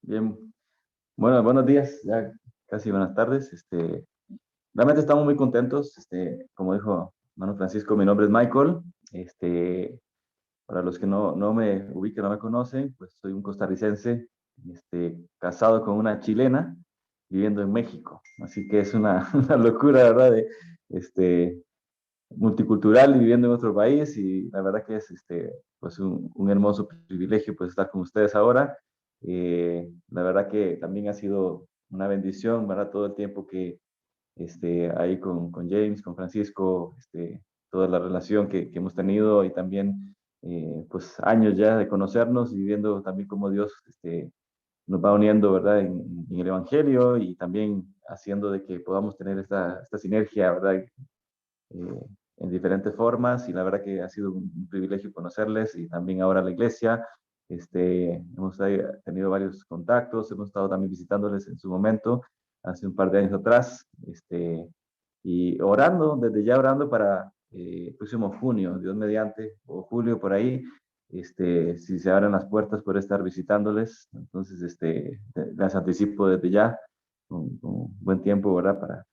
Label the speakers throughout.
Speaker 1: Bien, bueno, buenos días, ya casi buenas tardes. Realmente estamos muy contentos. Como dijo hermano Francisco, mi nombre es Michael. Este, para los que no me ubiquen, no me conocen, pues soy un costarricense, casado con una chilena, viviendo en México. Así que es una, una locura, ¿verdad? Este, multicultural y viviendo en otro país. Y la verdad que es pues un hermoso privilegio pues estar con ustedes ahora. La verdad que también ha sido una bendición, ¿verdad? Todo el tiempo que ahí con James, con Francisco, toda la relación que hemos tenido y también pues años ya de conocernos y viendo también cómo Dios nos va uniendo, ¿verdad? En el Evangelio y también haciendo de que podamos tener esta sinergia, ¿verdad? En diferentes formas y la verdad que ha sido un privilegio conocerles y también ahora la iglesia. Hemos tenido varios contactos, hemos estado también visitándoles en su momento, hace un par de años atrás, y orando, desde ya orando para el próximo junio, Dios mediante, o julio por ahí, si se abren las puertas por estar visitándoles, entonces las anticipo desde ya, con buen tiempo, ¿verdad?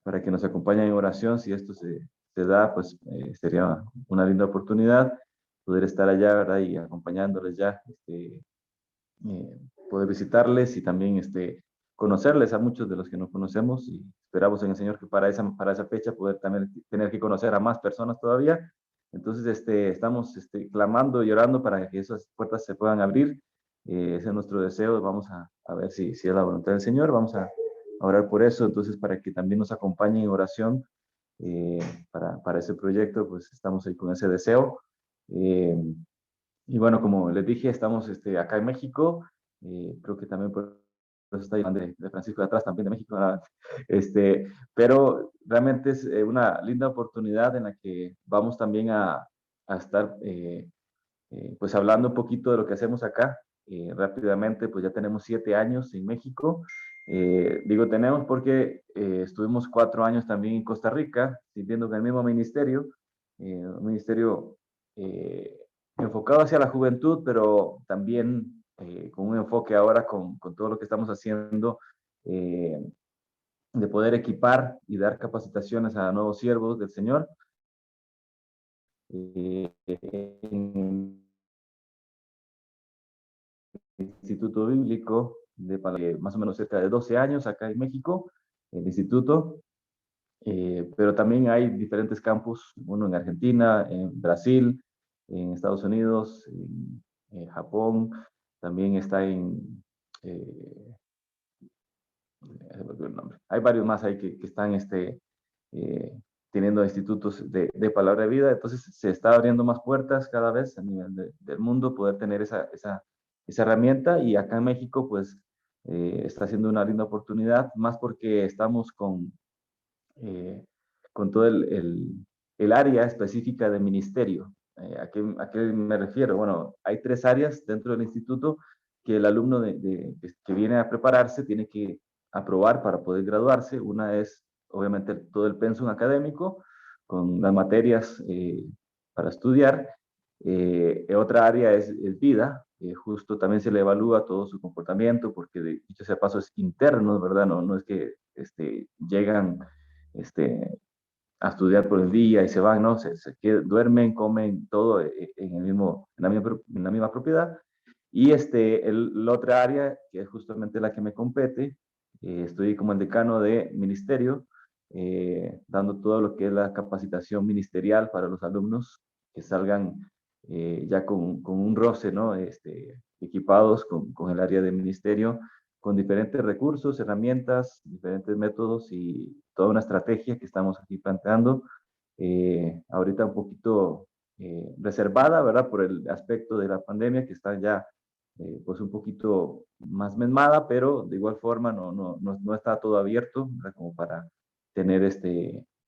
Speaker 1: Para que nos acompañen en oración. Si esto se da, pues sería una linda oportunidad poder estar allá, ¿verdad? Y acompañándoles ya, poder visitarles y también conocerles a muchos de los que nos conocemos y esperamos en el Señor que para esa fecha poder también tener que conocer a más personas todavía. Entonces, estamos clamando y orando para que esas puertas se puedan abrir. Ese es nuestro deseo. Vamos a ver si es la voluntad del Señor. Vamos a orar por eso. Entonces, para que también nos acompañen en oración eh, para ese proyecto, pues estamos ahí con ese deseo. Eh, y bueno, como les dije, estamos acá en México. Creo que también por eso está Iván de Francisco de atrás, también de México. ¿Verdad? Pero realmente es una linda oportunidad en la que vamos también a estar pues hablando un poquito de lo que hacemos acá. Rápidamente, pues ya tenemos 7 años en México. Digo tenemos porque estuvimos 4 años también en Costa Rica, sirviendo en el mismo ministerio, un ministerio eh, enfocado hacia la juventud, pero también con un enfoque ahora con todo lo que estamos haciendo, eh, de poder equipar y dar capacitaciones a nuevos siervos del Señor. En Instituto Bíblico, más o menos cerca de 12 años acá en México, el instituto, pero también hay diferentes campus, uno en Argentina, en Brasil, en Estados Unidos, en Japón, también está eh, el nombre. Hay varios más ahí que están eh, teniendo institutos de palabra de vida, entonces se está abriendo más puertas cada vez a nivel del mundo, poder tener esa herramienta y acá en México pues está siendo una linda oportunidad, más porque estamos eh, con todo el área específica de ministerio. ¿A qué me refiero? Bueno, hay 3 áreas dentro del instituto que el alumno que viene a prepararse tiene que aprobar para poder graduarse. Una es, obviamente, todo el pensum académico, con las materias para estudiar. Otra área es vida. Justo también se le evalúa todo su comportamiento, porque dicho sea paso es interno, ¿verdad? No es que llegan este, a estudiar por el día y se van, ¿no? Duermen, comen, todo en en la misma propiedad. Y la otra área, que es justamente la que me compete, estoy como el decano de ministerio, dando todo lo que es la capacitación ministerial para los alumnos que salgan ya con un roce, ¿no? Equipados con el área de ministerio, con diferentes recursos, herramientas, diferentes métodos y toda una estrategia que estamos aquí planteando. Ahorita un poquito reservada, ¿verdad? Por el aspecto de la pandemia que está ya pues un poquito más mermada, pero de igual forma no está todo abierto, ¿verdad? Como para tener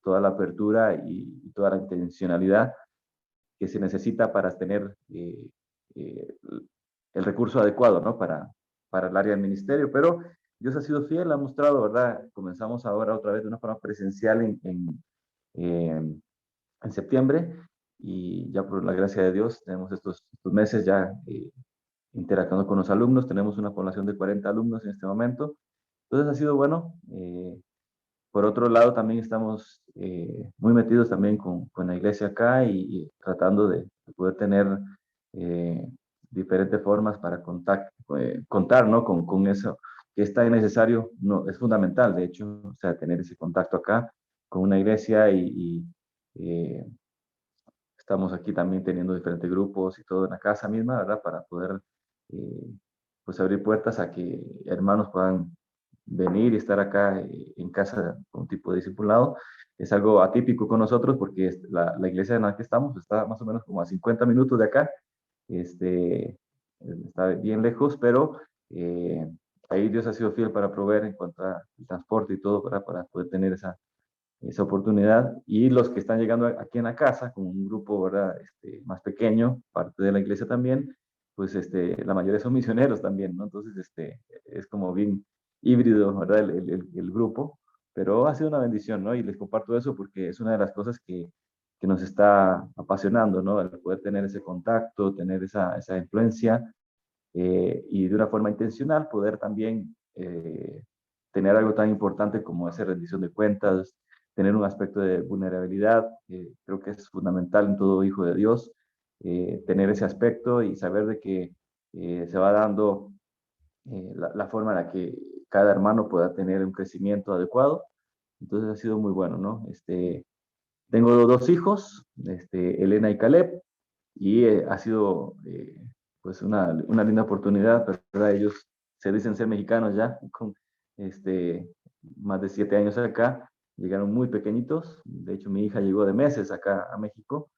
Speaker 1: toda la apertura y toda la intencionalidad que se necesita para tener eh, el recurso adecuado, ¿no? Para el área del ministerio, pero Dios ha sido fiel, ha mostrado, ¿verdad? Comenzamos ahora otra vez de una forma presencial eh, en septiembre y ya por la gracia de Dios tenemos estos meses ya interactuando con los alumnos. Tenemos una población de 40 alumnos en este momento. Entonces ha sido bueno. Por otro lado, también estamos muy metidos también con la iglesia acá y tratando de poder tener eh, diferentes formas para contar, ¿no? Con eso que es tan necesario, no, es fundamental, de hecho, o sea, tener ese contacto acá con una iglesia y estamos aquí también teniendo diferentes grupos y todo en la casa misma, ¿verdad? Para poder, eh, pues, abrir puertas a que hermanos puedan venir y estar acá en casa con un tipo de discipulado. Es algo atípico con nosotros porque la iglesia en la que estamos está más o menos como a 50 minutos de acá. Está bien lejos, pero eh, ahí Dios ha sido fiel para proveer en cuanto al transporte y todo para poder tener esa oportunidad. Y los que están llegando aquí en la casa, como un grupo, ¿verdad? Más pequeño, parte de la iglesia también, pues la mayoría son misioneros también, ¿no? Entonces, es como bien híbrido, ¿verdad? El grupo, pero ha sido una bendición, ¿no? Y les comparto eso porque es una de las cosas que nos está apasionando, ¿no? El poder tener ese contacto, tener esa influencia y de una forma intencional poder también tener algo tan importante como esa rendición de cuentas, tener un aspecto de vulnerabilidad, creo que es fundamental en todo hijo de Dios, tener ese aspecto y saber de que se va dando la forma en la que cada hermano pueda tener un crecimiento adecuado. Entonces ha sido muy bueno, ¿no? Tengo dos hijos, Elena y Caleb, y ha sido pues una linda oportunidad, ¿verdad? Ellos se dicen ser mexicanos ya, con este, más de 7 años acá, llegaron muy pequeñitos, de hecho mi hija llegó de meses acá a México,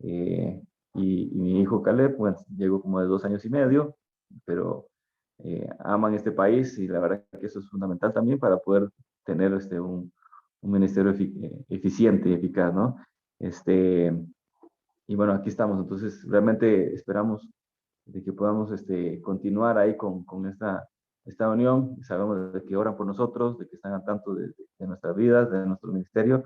Speaker 1: eh, y mi hijo Caleb, pues, llegó como de 2 años y medio, pero aman este país y la verdad que eso es fundamental también para poder tener un ministerio eficiente y eficaz, ¿no? Este, y bueno, aquí estamos, entonces realmente esperamos de que podamos continuar ahí con esta unión. Sabemos de que oran por nosotros, de que están al tanto de nuestras vidas, de nuestro ministerio,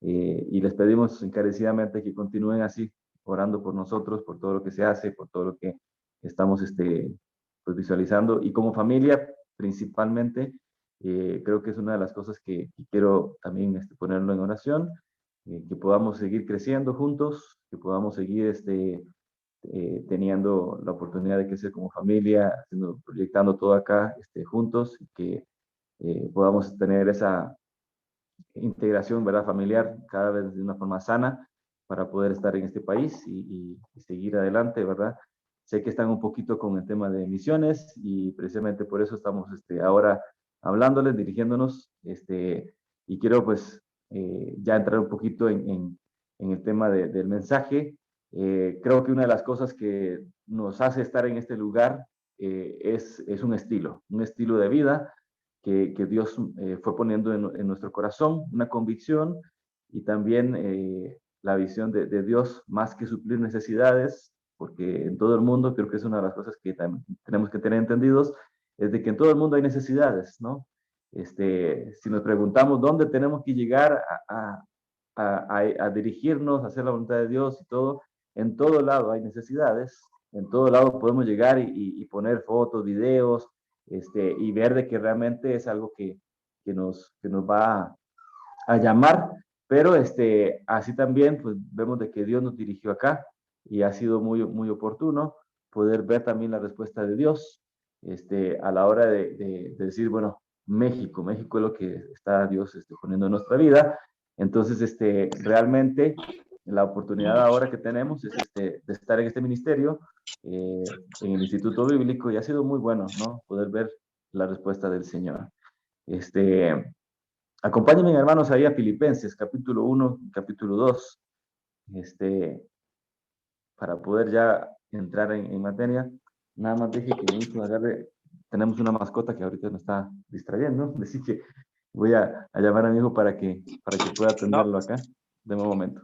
Speaker 1: y les pedimos encarecidamente que continúen así, orando por nosotros, por todo lo que se hace, por todo lo que estamos pues, visualizando. Y como familia, principalmente, creo que es una de las cosas que quiero también ponerlo en oración, que podamos seguir creciendo juntos, que podamos seguir teniendo la oportunidad de crecer como familia, proyectando todo acá juntos, y que podamos tener esa integración, ¿verdad? Familiar cada vez de una forma sana para poder estar en este país y seguir adelante, ¿verdad? Sé que están un poquito con el tema de misiones y precisamente por eso estamos ahora hablándoles, dirigiéndonos, y quiero pues ya entrar un poquito en el tema del mensaje. Creo que una de las cosas que nos hace estar en este lugar es un estilo de vida que Dios fue poniendo en nuestro corazón, una convicción y también la visión de Dios más que suplir necesidades, porque en todo el mundo creo que es una de las cosas que tenemos que tener entendidos, es de que en todo el mundo hay necesidades, ¿no? Si nos preguntamos dónde tenemos que llegar a dirigirnos, a hacer la voluntad de Dios y todo, en todo lado hay necesidades, en todo lado podemos llegar y poner fotos, videos, y ver de que realmente es algo que nos va a llamar, pero así también pues vemos de que Dios nos dirigió acá y ha sido muy, muy oportuno poder ver también la respuesta de Dios a la hora de decir, bueno, México es lo que está Dios poniendo en nuestra vida. Entonces, realmente la oportunidad ahora que tenemos es de estar en este ministerio, en el Instituto Bíblico, y ha sido muy bueno, ¿no? Poder ver la respuesta del Señor. Este, Acompáñenme, hermanos, ahí a Filipenses, capítulo 1, capítulo 2, para poder ya entrar en materia. Nada más deje que mi hijo agarre, tenemos una mascota que ahorita me está distrayendo, así que voy a llamar a mi hijo para que pueda atenderlo acá. De un momento.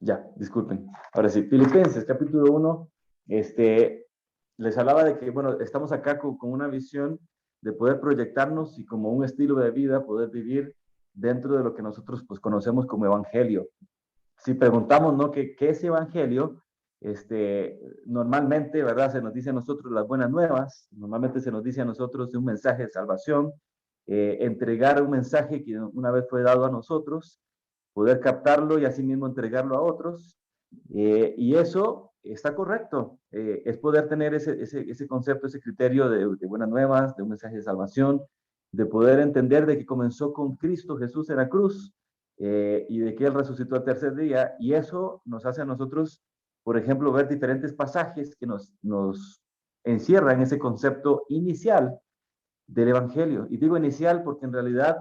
Speaker 1: Ya, disculpen. Ahora sí, Filipenses capítulo 1, les hablaba de que, bueno, estamos acá con una visión de poder proyectarnos y como un estilo de vida, poder vivir dentro de lo que nosotros pues conocemos como evangelio. Si preguntamos, ¿no? ¿Qué es evangelio? Normalmente, ¿verdad? Se nos dice a nosotros las buenas nuevas, normalmente se nos dice a nosotros de un mensaje de salvación, entregar un mensaje que una vez fue dado a nosotros, poder captarlo y asimismo entregarlo a otros. Y eso está correcto, es poder tener ese concepto, ese criterio de buenas nuevas, de un mensaje de salvación, de poder entender de que comenzó con Cristo Jesús en la cruz, y de que Él resucitó al tercer día, y eso nos hace a nosotros, por ejemplo, ver diferentes pasajes que nos encierran ese concepto inicial del Evangelio. Y digo inicial porque en realidad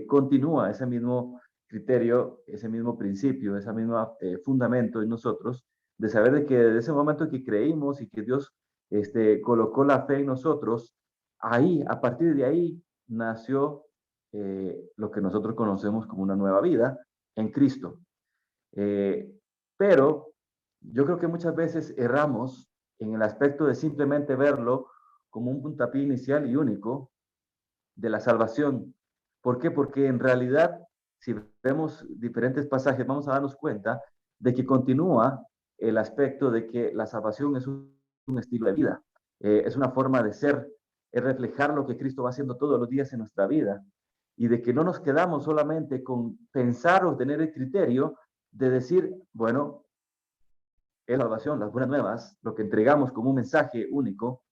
Speaker 1: continúa ese mismo criterio, ese mismo principio, ese mismo fundamento en nosotros, de saber de que desde ese momento que creímos y que Dios colocó la fe en nosotros, ahí, a partir de ahí, nació lo que nosotros conocemos como una nueva vida en Cristo. Eh, pero yo creo que muchas veces erramos en el aspecto de simplemente verlo como un puntapié inicial y único de la salvación. ¿Por qué? Porque en realidad, si vemos diferentes pasajes, vamos a darnos cuenta de que continúa el aspecto de que la salvación es un estilo de vida, es una forma de ser, es reflejar lo que Cristo va haciendo todos los días en nuestra vida y de que no nos quedamos solamente con pensar o tener el criterio de decir, bueno, es la salvación, las buenas nuevas, lo que entregamos como un mensaje único,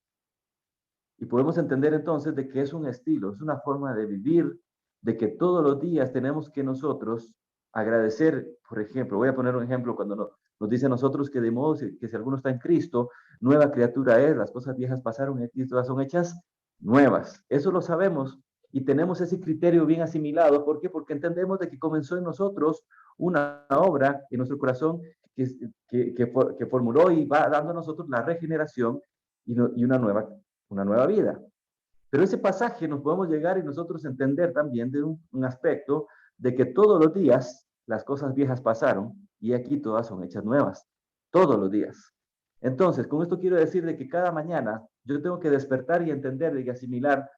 Speaker 1: y podemos entender entonces de que es un estilo, es una forma de vivir, de que todos los días tenemos que nosotros agradecer, por ejemplo, voy a poner un ejemplo cuando nos dice a nosotros que de modo que si alguno está en Cristo, nueva criatura es, las cosas viejas pasaron y aquí todas son hechas nuevas. Eso lo sabemos y tenemos ese criterio bien asimilado. ¿Por qué? Porque entendemos de que comenzó en nosotros una obra en nuestro corazón que formuló y va dando a nosotros la regeneración y una nueva vida. Pero ese pasaje nos podemos llegar y nosotros entender también de un aspecto de que todos los días las cosas viejas pasaron y aquí todas son hechas nuevas. Todos los días. Entonces, con esto quiero decir de que cada mañana yo tengo que despertar y entender y asimilar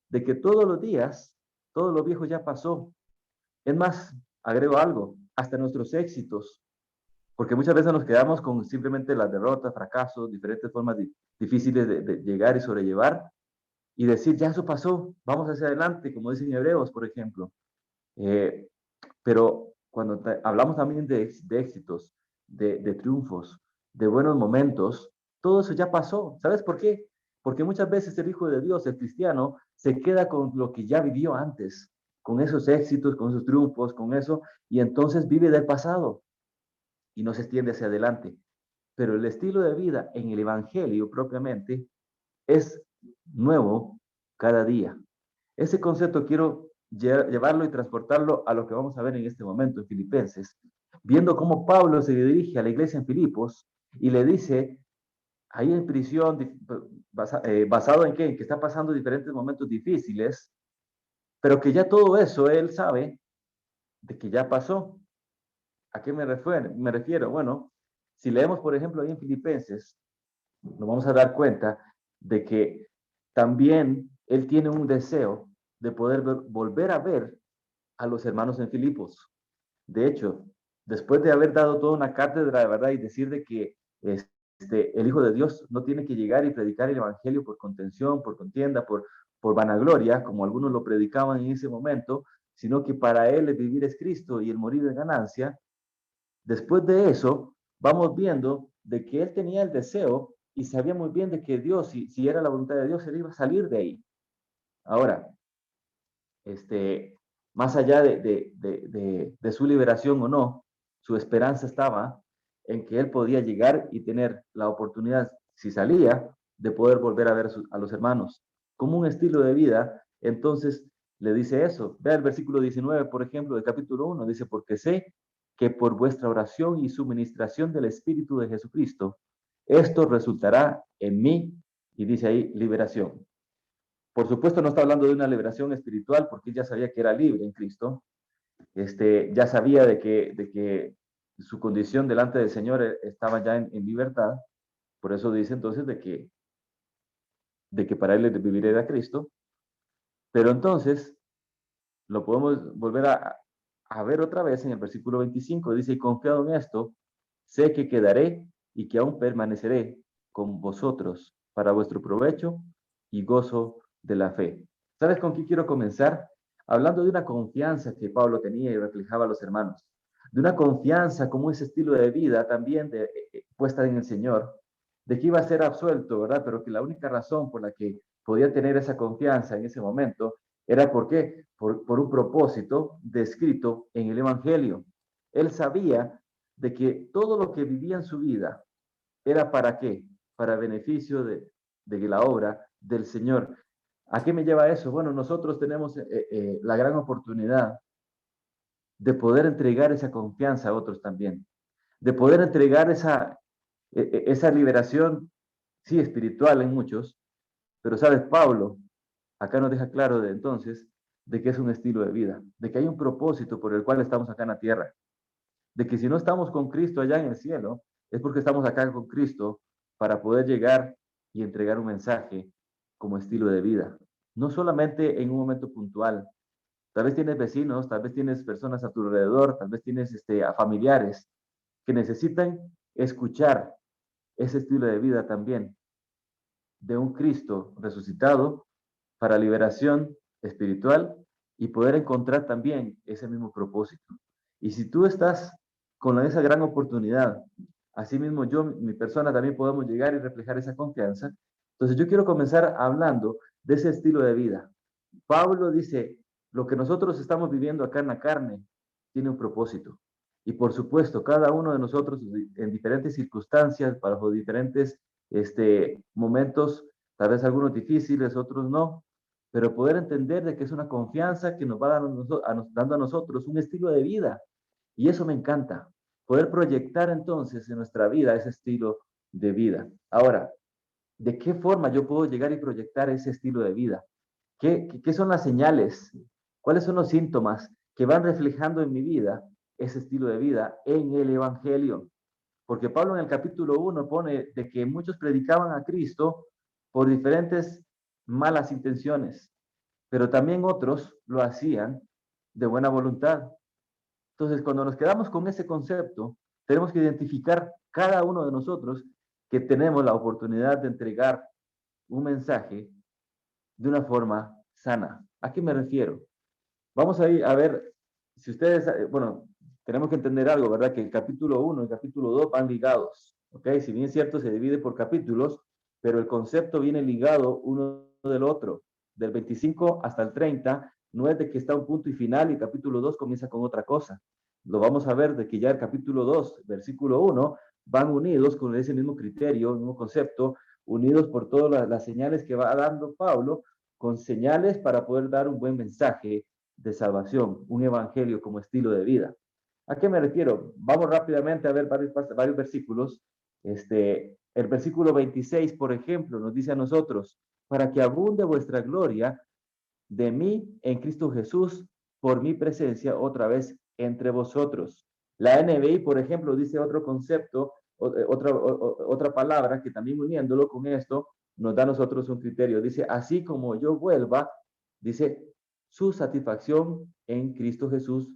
Speaker 1: de que todos los días, todo lo viejo ya pasó. Es más, agrego algo, hasta nuestros éxitos, porque muchas veces nos quedamos con simplemente las derrotas, fracasos, diferentes formas difíciles de llegar y sobrellevar, y decir, ya eso pasó, vamos hacia adelante, como dicen Hebreos, por ejemplo. Eh, pero cuando hablamos también de éxitos, de triunfos, de buenos momentos, todo eso ya pasó. ¿Sabes por qué? Porque muchas veces el Hijo de Dios, el cristiano, se queda con lo que ya vivió antes, con esos éxitos, con esos triunfos, con eso, y entonces vive del pasado y no se extiende hacia adelante. Pero el estilo de vida en el Evangelio propiamente es nuevo cada día. Ese concepto quiero llevarlo y transportarlo a lo que vamos a ver en este momento en Filipenses, viendo cómo Pablo se dirige a la iglesia en Filipos y le dice, ahí en prisión, basado en qué, en que está pasando diferentes momentos difíciles, pero que ya todo eso él sabe de que ya pasó. ¿A qué me refiero? Bueno, si leemos, por ejemplo, ahí en Filipenses, nos vamos a dar cuenta de que también él tiene un deseo de poder volver a ver a los hermanos en Filipos. De hecho, después de haber dado toda una cátedra de verdad y decir de que el Hijo de Dios no tiene que llegar y predicar el Evangelio por contención, por contienda, por vanagloria, como algunos lo predicaban en ese momento, sino que para él el vivir es Cristo y el morir es ganancia. Después de eso, vamos viendo de que él tenía el deseo y sabía muy bien de que Dios, si era la voluntad de Dios, él iba a salir de ahí. Ahora, más allá de su liberación o no, su esperanza estaba en que él podía llegar y tener la oportunidad, si salía, de poder volver a ver a los hermanos. Como un estilo de vida, entonces le dice eso. Vea el versículo 19, por ejemplo, del capítulo 1, dice, porque sé que por vuestra oración y suministración del Espíritu de Jesucristo, esto resultará en mí, y dice ahí, liberación. Por supuesto, no está hablando de una liberación espiritual, porque él ya sabía que era libre en Cristo. Ya sabía de que su condición delante del Señor estaba ya en libertad. Por eso dice entonces de que para él el vivir era Cristo. Pero entonces lo podemos volver a ver otra vez en el versículo 25. Dice, y confiado en esto, sé que quedaré y que aún permaneceré con vosotros para vuestro provecho y gozo de la fe. ¿Sabes con qué quiero comenzar? Hablando de una confianza que Pablo tenía y reflejaba a los hermanos. De una confianza como ese estilo de vida también puesta en el Señor, de que iba a ser absuelto, ¿verdad? Pero que la única razón por la que podía tener esa confianza en ese momento era por un propósito descrito en el Evangelio. Él sabía de que todo lo que vivía en su vida era para qué, para beneficio de la obra del Señor. ¿A qué me lleva eso? Bueno, nosotros tenemos la gran oportunidad de poder entregar esa confianza a otros también, de poder entregar esa liberación, sí, espiritual en muchos, pero sabes, Pablo acá nos deja claro de entonces de que es un estilo de vida, de que hay un propósito por el cual estamos acá en la tierra, de que si no estamos con Cristo allá en el cielo, es porque estamos acá con Cristo para poder llegar y entregar un mensaje como estilo de vida. No solamente en un momento puntual. Tal vez tienes vecinos, tal vez tienes personas a tu alrededor, tal vez tienes a familiares que necesitan escuchar ese estilo de vida también de un Cristo resucitado para liberación espiritual y poder encontrar también ese mismo propósito. Y si tú estás con esa gran oportunidad, así mismo yo, mi persona, también podemos llegar y reflejar esa confianza. Entonces yo quiero comenzar hablando de ese estilo de vida. Pablo dice, lo que nosotros estamos viviendo acá en la carne tiene un propósito. Y por supuesto, cada uno de nosotros en diferentes circunstancias, bajo diferentes momentos, tal vez algunos difíciles, otros no, pero poder entender de que es una confianza que nos va dando a nosotros un estilo de vida. Y eso me encanta, poder proyectar entonces en nuestra vida ese estilo de vida. Ahora, ¿de qué forma yo puedo llegar y proyectar ese estilo de vida? ¿Qué son las señales? ¿Cuáles son los síntomas que van reflejando en mi vida ese estilo de vida en el Evangelio? Porque Pablo en el capítulo 1 pone de que muchos predicaban a Cristo por diferentes malas intenciones, pero también otros lo hacían de buena voluntad. Entonces, cuando nos quedamos con ese concepto, tenemos que identificar cada uno de nosotros que tenemos la oportunidad de entregar un mensaje de una forma sana. ¿A qué me refiero? Vamos a ir a ver si ustedes, bueno, tenemos que entender algo, ¿verdad? Que el capítulo 1 y el capítulo 2 van ligados, ¿ok? Si bien es cierto, se divide por capítulos, pero el concepto viene ligado uno del otro. Del 25 hasta el 30, no es de que está un punto y final y el capítulo 2 comienza con otra cosa. Lo vamos a ver de que ya el capítulo 2, versículo 1, van unidos con ese mismo criterio, el mismo concepto, unidos por todas las señales que va dando Pablo, con señales para poder dar un buen mensaje de salvación, un evangelio como estilo de vida. ¿A qué me refiero? Vamos rápidamente a ver varios versículos. El versículo 26, por ejemplo, nos dice a nosotros, para que abunde vuestra gloria de mí en Cristo Jesús por mi presencia otra vez entre vosotros. La NBI, por ejemplo, dice otro concepto, otra palabra que también uniéndolo con esto, nos da a nosotros un criterio. Dice, así como yo vuelva, dice, su satisfacción en Cristo Jesús,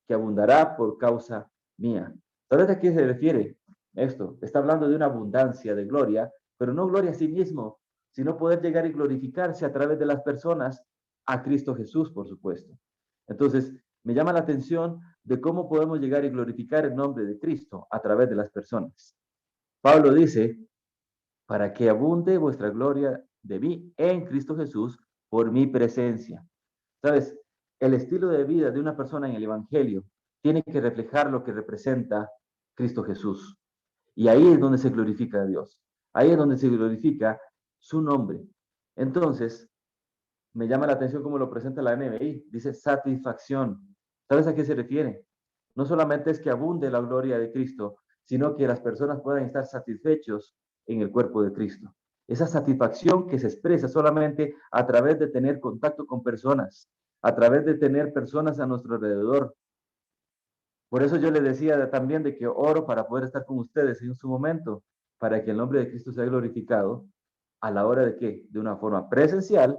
Speaker 1: que abundará por causa mía. ¿Sabes a qué se refiere esto? Está hablando de una abundancia de gloria, pero no gloria a sí mismo, sino poder llegar y glorificarse a través de las personas a Cristo Jesús, por supuesto. Entonces, me llama la atención de cómo podemos llegar y glorificar el nombre de Cristo a través de las personas. Pablo dice, para que abunde vuestra gloria de mí en Cristo Jesús por mi presencia. ¿Sabes? El estilo de vida de una persona en el Evangelio tiene que reflejar lo que representa Cristo Jesús. Y ahí es donde se glorifica a Dios. Ahí es donde se glorifica su nombre. Entonces, me llama la atención cómo lo presenta la NBI. Dice satisfacción. ¿Sabes a qué se refiere? No solamente es que abunde la gloria de Cristo, sino que las personas puedan estar satisfechos en el cuerpo de Cristo. Esa satisfacción que se expresa solamente a través de tener contacto con personas, a través de tener personas a nuestro alrededor. Por eso yo les decía también de que oro para poder estar con ustedes en su momento, para que el nombre de Cristo sea glorificado a la hora de que, de una forma presencial,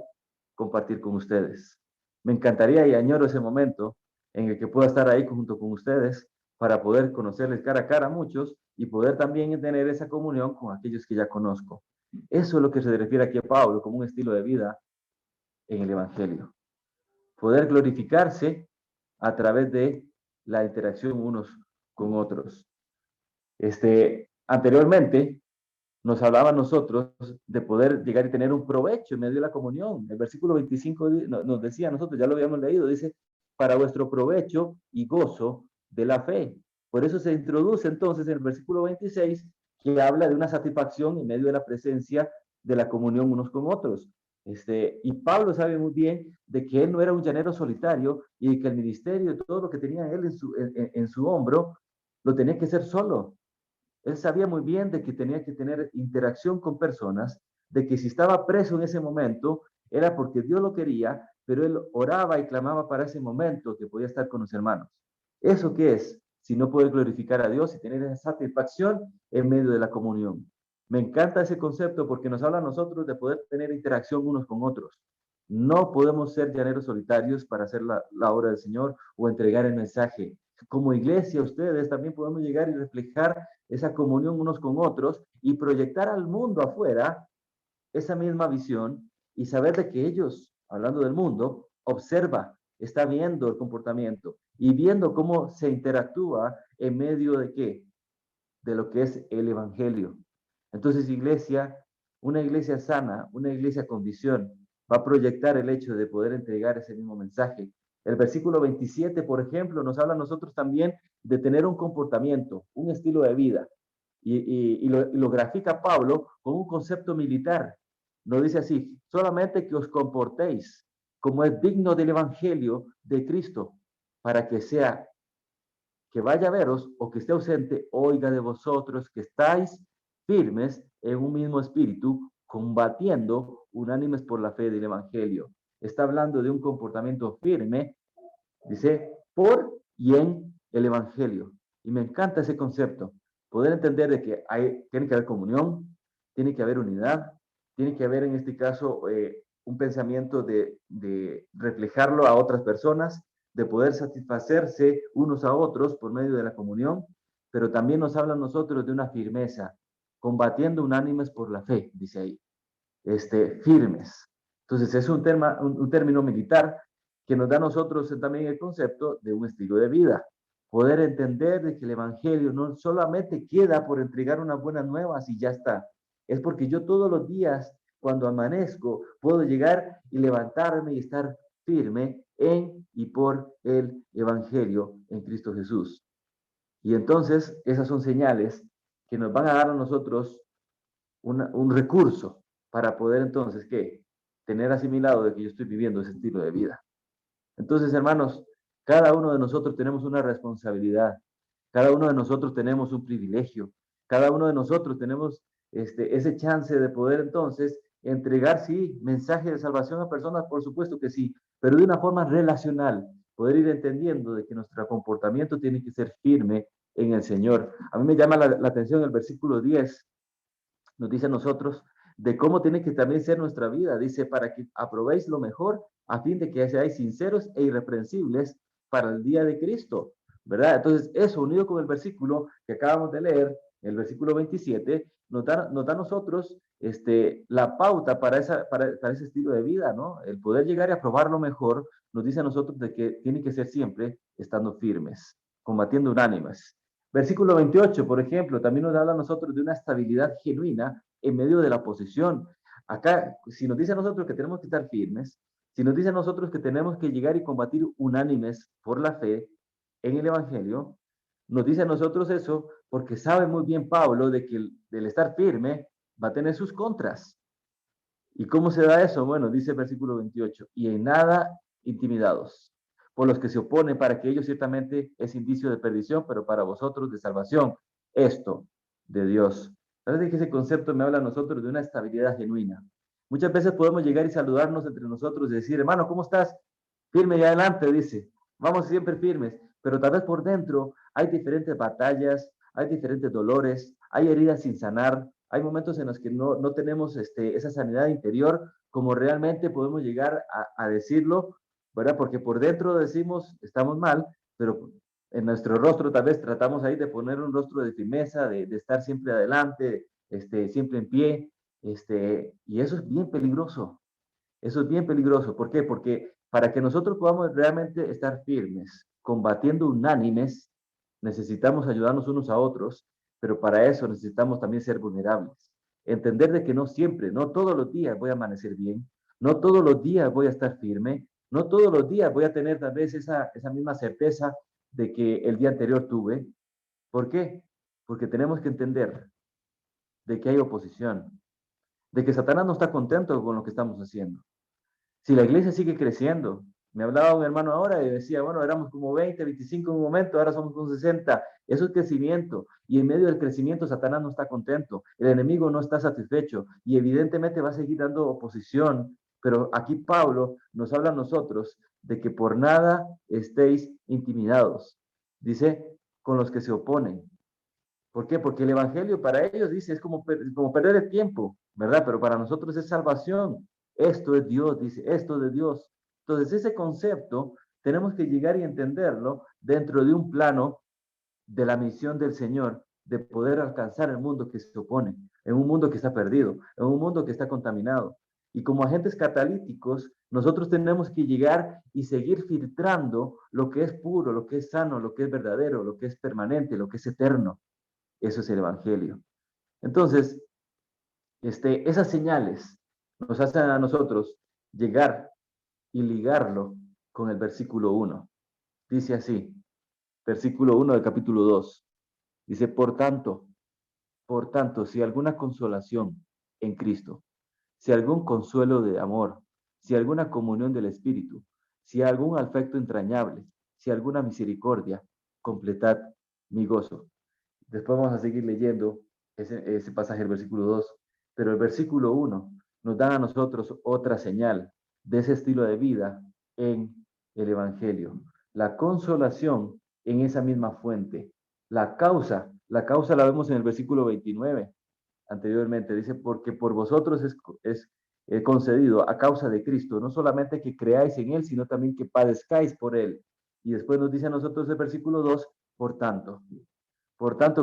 Speaker 1: compartir con ustedes. Me encantaría y añoro ese momento en el que pueda estar ahí junto con ustedes para poder conocerles cara a cara a muchos y poder también tener esa comunión con aquellos que ya conozco. Eso es lo que se refiere aquí a Pablo como un estilo de vida en el Evangelio. Poder glorificarse a través de la interacción unos con otros. Anteriormente nos hablaba a nosotros de poder llegar y tener un provecho en medio de la comunión. El versículo 25 nos decía a nosotros, ya lo habíamos leído, dice, para vuestro provecho y gozo de la fe. Por eso se introduce entonces en el versículo 26 que habla de una satisfacción en medio de la presencia de la comunión unos con otros. Y Pablo sabe muy bien de que él no era un llanero solitario y que el ministerio, todo lo que tenía él en su hombro, lo tenía que hacer solo. Él sabía muy bien de que tenía que tener interacción con personas, de que si estaba preso en ese momento era porque Dios lo quería, pero él oraba y clamaba para ese momento que podía estar con los hermanos. ¿Eso qué es? Si no poder glorificar a Dios y tener esa satisfacción en medio de la comunión. Me encanta ese concepto porque nos habla a nosotros de poder tener interacción unos con otros. No podemos ser llaneros solitarios para hacer la obra del Señor o entregar el mensaje. Como iglesia, ustedes también podemos llegar y reflejar esa comunión unos con otros y proyectar al mundo afuera esa misma visión y saber de que ellos, hablando del mundo, observa, está viendo el comportamiento y viendo cómo se interactúa en medio de qué, de lo que es el evangelio. Entonces, iglesia, una iglesia sana, una iglesia con visión, va a proyectar el hecho de poder entregar ese mismo mensaje. El versículo 27, por ejemplo, nos habla a nosotros también de tener un comportamiento, un estilo de vida. Y lo grafica Pablo con un concepto militar. No dice así, solamente que os comportéis como es digno del evangelio de Cristo, para que sea que vaya a veros o que esté ausente, oiga de vosotros que estáis firmes en un mismo espíritu, combatiendo unánimes por la fe del evangelio. Está hablando de un comportamiento firme, dice, por y en el evangelio. Y me encanta ese concepto, poder entender de que tiene que haber comunión, tiene que haber unidad, tiene que haber en este caso un pensamiento de reflejarlo a otras personas, de poder satisfacerse unos a otros por medio de la comunión, pero también nos habla a nosotros de una firmeza, combatiendo unánimes por la fe, dice ahí, firmes. Entonces es un término militar que nos da a nosotros también el concepto de un estilo de vida. Poder entender de que el evangelio no solamente queda por entregar unas buenas nuevas y ya está. Es porque yo todos los días, cuando amanezco, puedo llegar y levantarme y estar firme en y por el evangelio en Cristo Jesús. Y entonces esas son señales que nos van a dar a nosotros un recurso para poder entonces, ¿qué? Tener asimilado de que yo estoy viviendo ese estilo de vida. Entonces, hermanos, cada uno de nosotros tenemos una responsabilidad, cada uno de nosotros tenemos un privilegio, cada uno de nosotros tenemos ese chance de poder entonces entregar, sí, mensaje de salvación a personas, por supuesto que sí, pero de una forma relacional, poder ir entendiendo de que nuestro comportamiento tiene que ser firme en el Señor. A mí me llama la atención el versículo 10, nos dice a nosotros de cómo tiene que también ser nuestra vida. Dice, para que aprobéis lo mejor a fin de que seáis sinceros e irreprensibles para el día de Cristo, ¿verdad? Entonces, eso unido con el versículo que acabamos de leer, el versículo 27, nos da a nosotros la pauta para ese estilo de vida, ¿no? El poder llegar y aprobar lo mejor nos dice a nosotros de que tiene que ser siempre estando firmes, combatiendo unánimes. Versículo 28, por ejemplo, también nos habla a nosotros de una estabilidad genuina en medio de la oposición. Acá, si nos dice a nosotros que tenemos que estar firmes, si nos dice a nosotros que tenemos que llegar y combatir unánimes por la fe en el Evangelio, nos dice a nosotros eso porque sabe muy bien Pablo de que el estar firme va a tener sus contras. ¿Y cómo se da eso? Bueno, dice el versículo 28, y en nada intimidados por los que se oponen, para que ellos ciertamente es indicio de perdición, pero para vosotros de salvación. Esto de Dios. ¿Sabes que ese concepto me habla a nosotros de una estabilidad genuina? Muchas veces podemos llegar y saludarnos entre nosotros y decir, hermano, ¿cómo estás? Firme y adelante, dice. Vamos siempre firmes. pero tal vez por dentro hay diferentes batallas, hay diferentes dolores, hay heridas sin sanar, hay momentos en los que no tenemos esa sanidad interior como realmente podemos llegar a decirlo, ¿verdad? Porque por dentro decimos estamos mal, pero en nuestro rostro tal vez tratamos ahí de poner un rostro de firmeza, de estar siempre adelante, siempre en pie, y eso es bien peligroso. Eso es bien peligroso. ¿Por qué? Porque para que nosotros podamos realmente estar firmes, combatiendo unánimes, necesitamos ayudarnos unos a otros, pero para eso necesitamos también ser vulnerables. Entender de que no siempre, no todos los días voy a amanecer bien, no todos los días voy a estar firme, no todos los días voy a tener tal vez esa misma certeza de que el día anterior tuve. ¿Por qué? Porque tenemos que entender de que hay oposición, de que Satanás no está contento con lo que estamos haciendo. Si la iglesia sigue creciendo, me hablaba un hermano ahora y decía, bueno, éramos como 20, 25 en un momento, ahora somos como 60. Eso es crecimiento. Y en medio del crecimiento, Satanás no está contento. El enemigo no está satisfecho. Y evidentemente va a seguir dando oposición. Pero aquí Pablo nos habla a nosotros de que por nada estéis intimidados. Dice, con los que se oponen. ¿Por qué? Porque el evangelio para ellos, dice, es como perder el tiempo, ¿verdad? Pero para nosotros es salvación. Esto es Dios, dice, esto es de Dios. Entonces, ese concepto tenemos que llegar y entenderlo dentro de un plano de la misión del Señor, de poder alcanzar el mundo que se opone, en un mundo que está perdido, en un mundo que está contaminado. Y como agentes catalíticos, nosotros tenemos que llegar y seguir filtrando lo que es puro, lo que es sano, lo que es verdadero, lo que es permanente, lo que es eterno. Eso es el Evangelio. Entonces, esas señales nos hacen a nosotros llegar y ligarlo con el versículo 1. Dice así, versículo 1 del capítulo 2. Dice, por tanto, si alguna consolación en Cristo, si algún consuelo de amor, si alguna comunión del Espíritu, si algún afecto entrañable, si alguna misericordia, completad mi gozo. Después vamos a seguir leyendo ese pasaje del versículo 2, pero el versículo 1 nos da a nosotros otra señal de ese estilo de vida en el Evangelio. La consolación en esa misma fuente. La causa la vemos en el versículo 29 anteriormente. Dice, porque por vosotros es concedido a causa de Cristo, no solamente que creáis en Él, sino también que padezcáis por Él. Y después nos dice a nosotros el versículo 2, por tanto,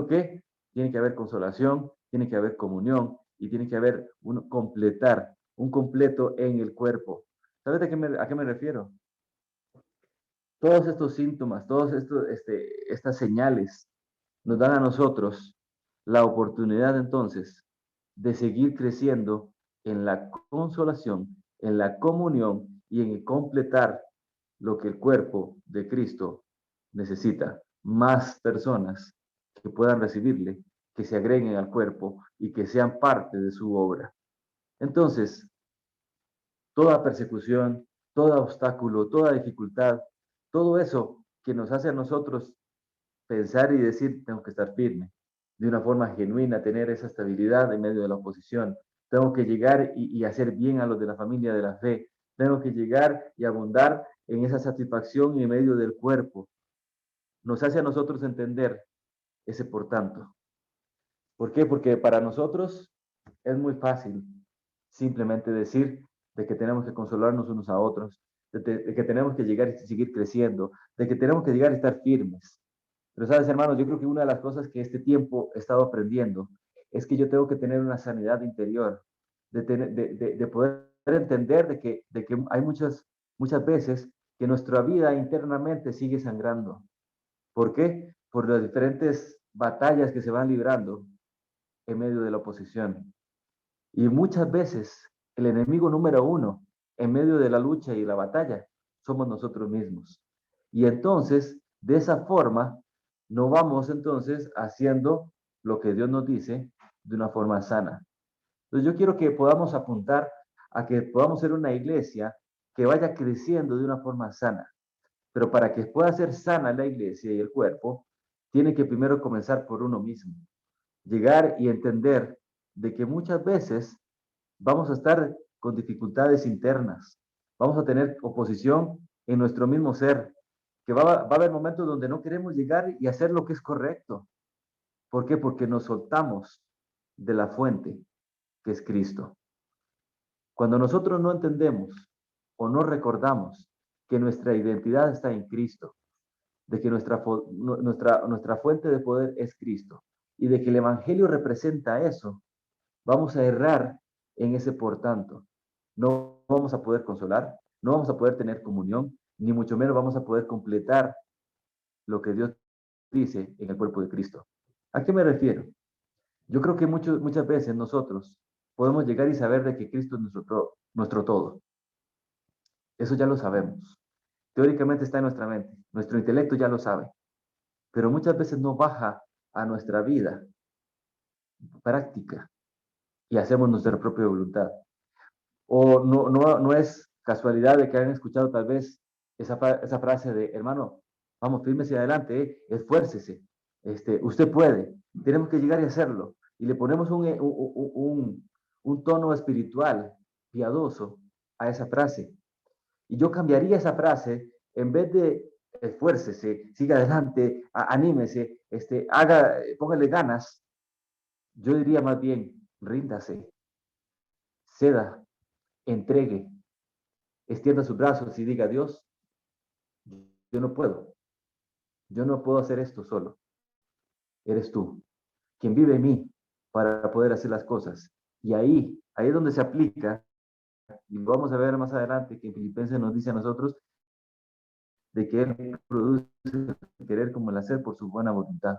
Speaker 1: ¿qué? Tiene que haber consolación, tiene que haber comunión y tiene que haber un completo en el cuerpo. ¿Sabes a qué me refiero? Todos estos síntomas, estas señales nos dan a nosotros la oportunidad entonces de seguir creciendo en la consolación, en la comunión y en completar lo que el cuerpo de Cristo necesita. Más personas que puedan recibirle, que se agreguen al cuerpo y que sean parte de su obra. Entonces, toda persecución, todo obstáculo, toda dificultad, todo eso que nos hace a nosotros pensar y decir, tengo que estar firme, de una forma genuina, tener esa estabilidad en medio de la oposición. Tengo que llegar y hacer bien a los de la familia de la fe. Tengo que llegar y abundar en esa satisfacción en medio del cuerpo. Nos hace a nosotros entender ese por tanto. ¿Por qué? Porque para nosotros es muy fácil simplemente decir de que tenemos que consolarnos unos a otros, de que tenemos que llegar y seguir creciendo, de que tenemos que llegar y estar firmes. Pero sabes, hermanos, yo creo que una de las cosas que este tiempo he estado aprendiendo es que yo tengo que tener una sanidad interior, de poder entender de que hay muchas veces que nuestra vida internamente sigue sangrando. ¿Por qué? Por las diferentes batallas que se van librando en medio de la oposición. Y muchas veces el enemigo número uno en medio de la lucha y la batalla somos nosotros mismos. Y entonces, de esa forma, no vamos entonces haciendo lo que Dios nos dice de una forma sana. Entonces yo quiero que podamos apuntar a que podamos ser una iglesia que vaya creciendo de una forma sana. Pero para que pueda ser sana la iglesia y el cuerpo, tiene que primero comenzar por uno mismo. Llegar y entender de que muchas veces vamos a estar con dificultades internas, vamos a tener oposición en nuestro mismo ser, que va a haber momentos donde no queremos llegar y hacer lo que es correcto. ¿Por qué? Porque nos soltamos de la fuente, que es Cristo. Cuando nosotros no entendemos o no recordamos que nuestra identidad está en Cristo, de que nuestra fuente de poder es Cristo y de que el Evangelio representa eso, vamos a errar en ese por tanto. No vamos a poder consolar, no vamos a poder tener comunión, ni mucho menos vamos a poder completar lo que Dios dice en el cuerpo de Cristo. ¿A qué me refiero? Yo creo que muchas veces nosotros podemos llegar y saber de que Cristo es nuestro todo. Eso ya lo sabemos. Teóricamente está en nuestra mente. Nuestro intelecto ya lo sabe. Pero muchas veces no baja a nuestra vida práctica y hacemos nuestra propia voluntad. O no es casualidad de que hayan escuchado tal vez esa frase de, hermano, vamos, fírmese adelante, esfuércese, usted puede, tenemos que llegar y hacerlo. Y le ponemos un tono espiritual, piadoso, a esa frase. Y yo cambiaría esa frase, en vez de esfuércese, siga adelante, anímese, póngale ganas, yo diría más bien, ríndase, ceda, entregue, extienda sus brazos y diga, Dios, yo no puedo hacer esto solo, eres tú, quien vive en mí para poder hacer las cosas. Y ahí es donde se aplica, y lo vamos a ver más adelante, que en Filipenses nos dice a nosotros, de que Él produce el querer como el hacer por su buena voluntad.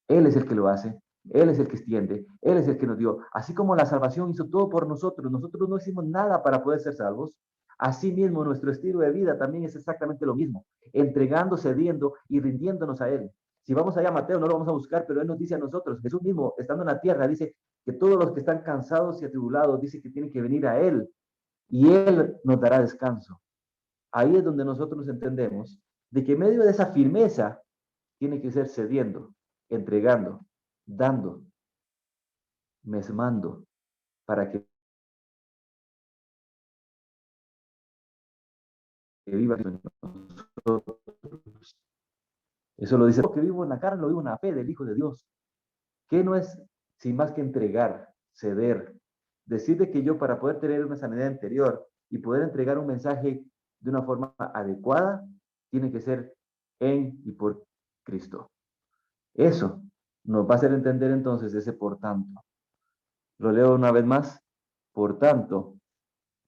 Speaker 1: Él es el que lo hace, Él es el que extiende, Él es el que nos dio. Así como la salvación hizo todo por nosotros no hicimos nada para poder ser salvos. Asimismo, nuestro estilo de vida también es exactamente lo mismo, entregando, cediendo y rindiéndonos a Él. Si vamos allá a Mateo, no lo vamos a buscar, pero Él nos dice a nosotros, Jesús mismo, estando en la tierra, dice que todos los que están cansados y atribulados, dice que tienen que venir a Él y Él nos dará descanso. Ahí es donde nosotros entendemos de que en medio de esa firmeza tiene que ser cediendo, entregando, dando, mesmando, para que viva en nosotros. Eso lo dice, lo que vivo en la carne, lo vivo en la fe del Hijo de Dios. ¿Qué no es sin más que entregar, ceder? Decir que yo para poder tener una sanidad interior y poder entregar un mensaje de una forma adecuada, tiene que ser en y por Cristo. Eso nos va a hacer entender entonces ese por tanto. Lo leo una vez más. Por tanto,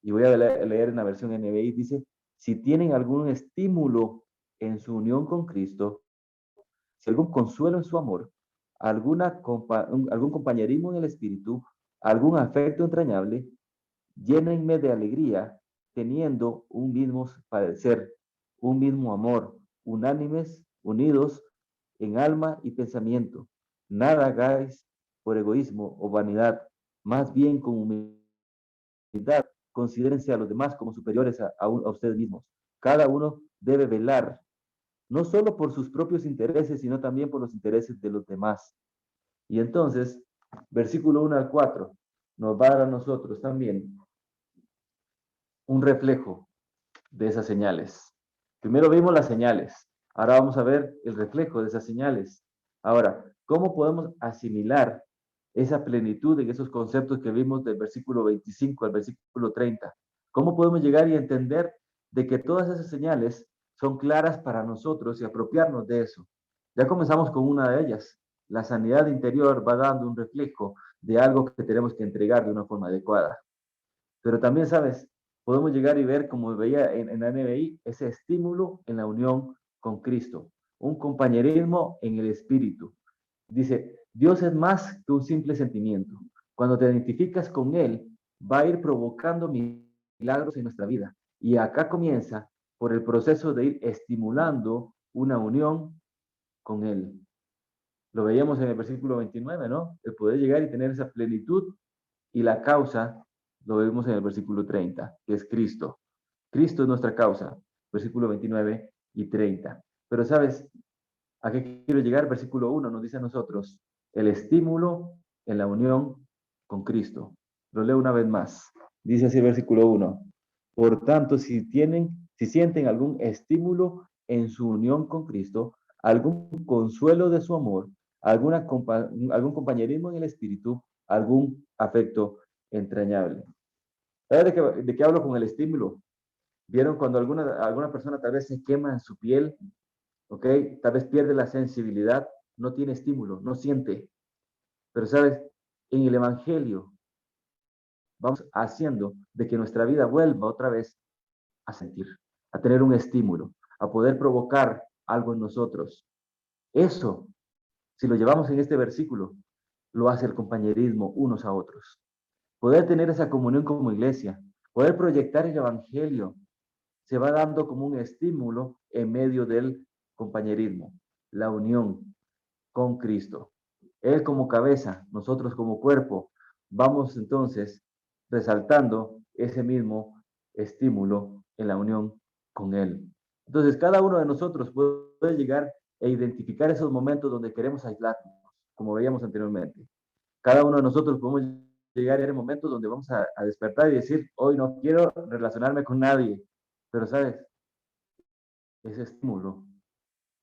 Speaker 1: y voy a leer en la versión NBI, dice, si tienen algún estímulo en su unión con Cristo, si algún consuelo en su amor, algún compañerismo en el espíritu, algún afecto entrañable, llénenme de alegría, teniendo un mismo padecer, un mismo amor, unánimes, unidos en alma y pensamiento. Nada hagáis por egoísmo o vanidad, más bien con humildad, considérense a los demás como superiores a ustedes mismos. Cada uno debe velar, no solo por sus propios intereses, sino también por los intereses de los demás. Y entonces, versículo 1 al 4, nos va a dar a nosotros también un reflejo de esas señales. Primero vimos las señales, ahora vamos a ver el reflejo de esas señales. Ahora, ¿cómo podemos asimilar esa plenitud en esos conceptos que vimos del versículo 25 al versículo 30? ¿Cómo podemos llegar y entender de que todas esas señales son claras para nosotros y apropiarnos de eso? Ya comenzamos con una de ellas. La sanidad interior va dando un reflejo de algo que tenemos que entregar de una forma adecuada. Pero también, ¿sabes? Podemos llegar y ver, como veía en la NBI, ese estímulo en la unión con Cristo, un compañerismo en el espíritu. Dice, Dios es más que un simple sentimiento. Cuando te identificas con Él, va a ir provocando milagros en nuestra vida. Y acá comienza por el proceso de ir estimulando una unión con Él. Lo veíamos en el versículo 29, ¿no? El poder llegar y tener esa plenitud y la causa lo vemos en el versículo 30, que es Cristo. Cristo es nuestra causa, versículo 29 y 30. Pero ¿sabes a qué quiero llegar? Versículo 1 nos dice a nosotros, el estímulo en la unión con Cristo. Lo leo una vez más. Dice así el versículo 1. Por tanto, si sienten algún estímulo en su unión con Cristo algún consuelo de su amor, algún compañerismo en el espíritu, algún afecto entrañable. ¿Sabes de qué hablo con el estímulo? ¿Vieron cuando alguna persona tal vez se quema en su piel? ¿Ok? Tal vez pierde la sensibilidad, no tiene estímulo, no siente. Pero, ¿sabes? En el Evangelio vamos haciendo de que nuestra vida vuelva otra vez a sentir, a tener un estímulo, a poder provocar algo en nosotros. Eso, si lo llevamos en este versículo, lo hace el compañerismo unos a otros. Poder tener esa comunión como iglesia, poder proyectar el Evangelio, se va dando como un estímulo en medio del compañerismo, la unión con Cristo. Él como cabeza, nosotros como cuerpo, vamos entonces resaltando ese mismo estímulo en la unión con Él. Entonces, cada uno de nosotros puede llegar e identificar esos momentos donde queremos aislarnos, como veíamos anteriormente. Cada uno de nosotros podemos llegar a momentos donde vamos a despertar y decir, hoy no quiero relacionarme con nadie, pero sabes, ese estímulo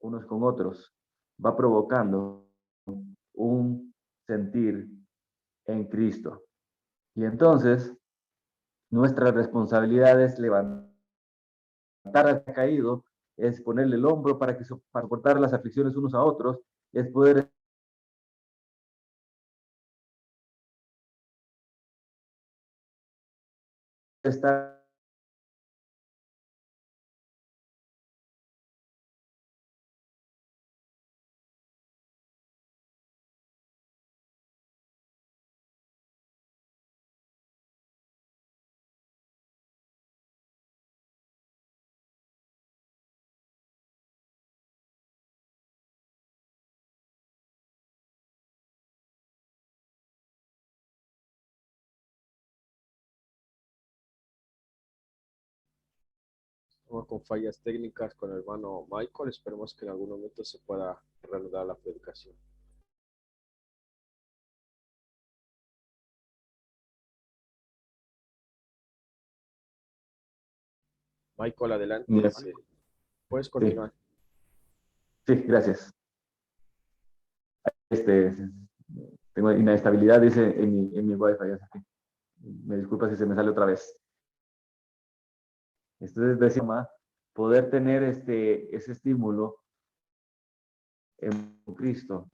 Speaker 1: unos con otros va provocando un sentir en Cristo. Y entonces, nuestra responsabilidad es levantar al caído, es ponerle el hombro para soportar las aflicciones unos a otros, es poder estar
Speaker 2: Estamos con fallas técnicas con el hermano Michael. Esperemos que en algún momento se pueda reanudar la predicación. Michael, adelante. Puedes
Speaker 1: Sí,
Speaker 2: continuar.
Speaker 1: sí, gracias. Este, tengo inestabilidad, dice, en mi Wi-Fi. Me disculpa si se me sale otra vez. Entonces, decía, poder tener ese estímulo en Cristo.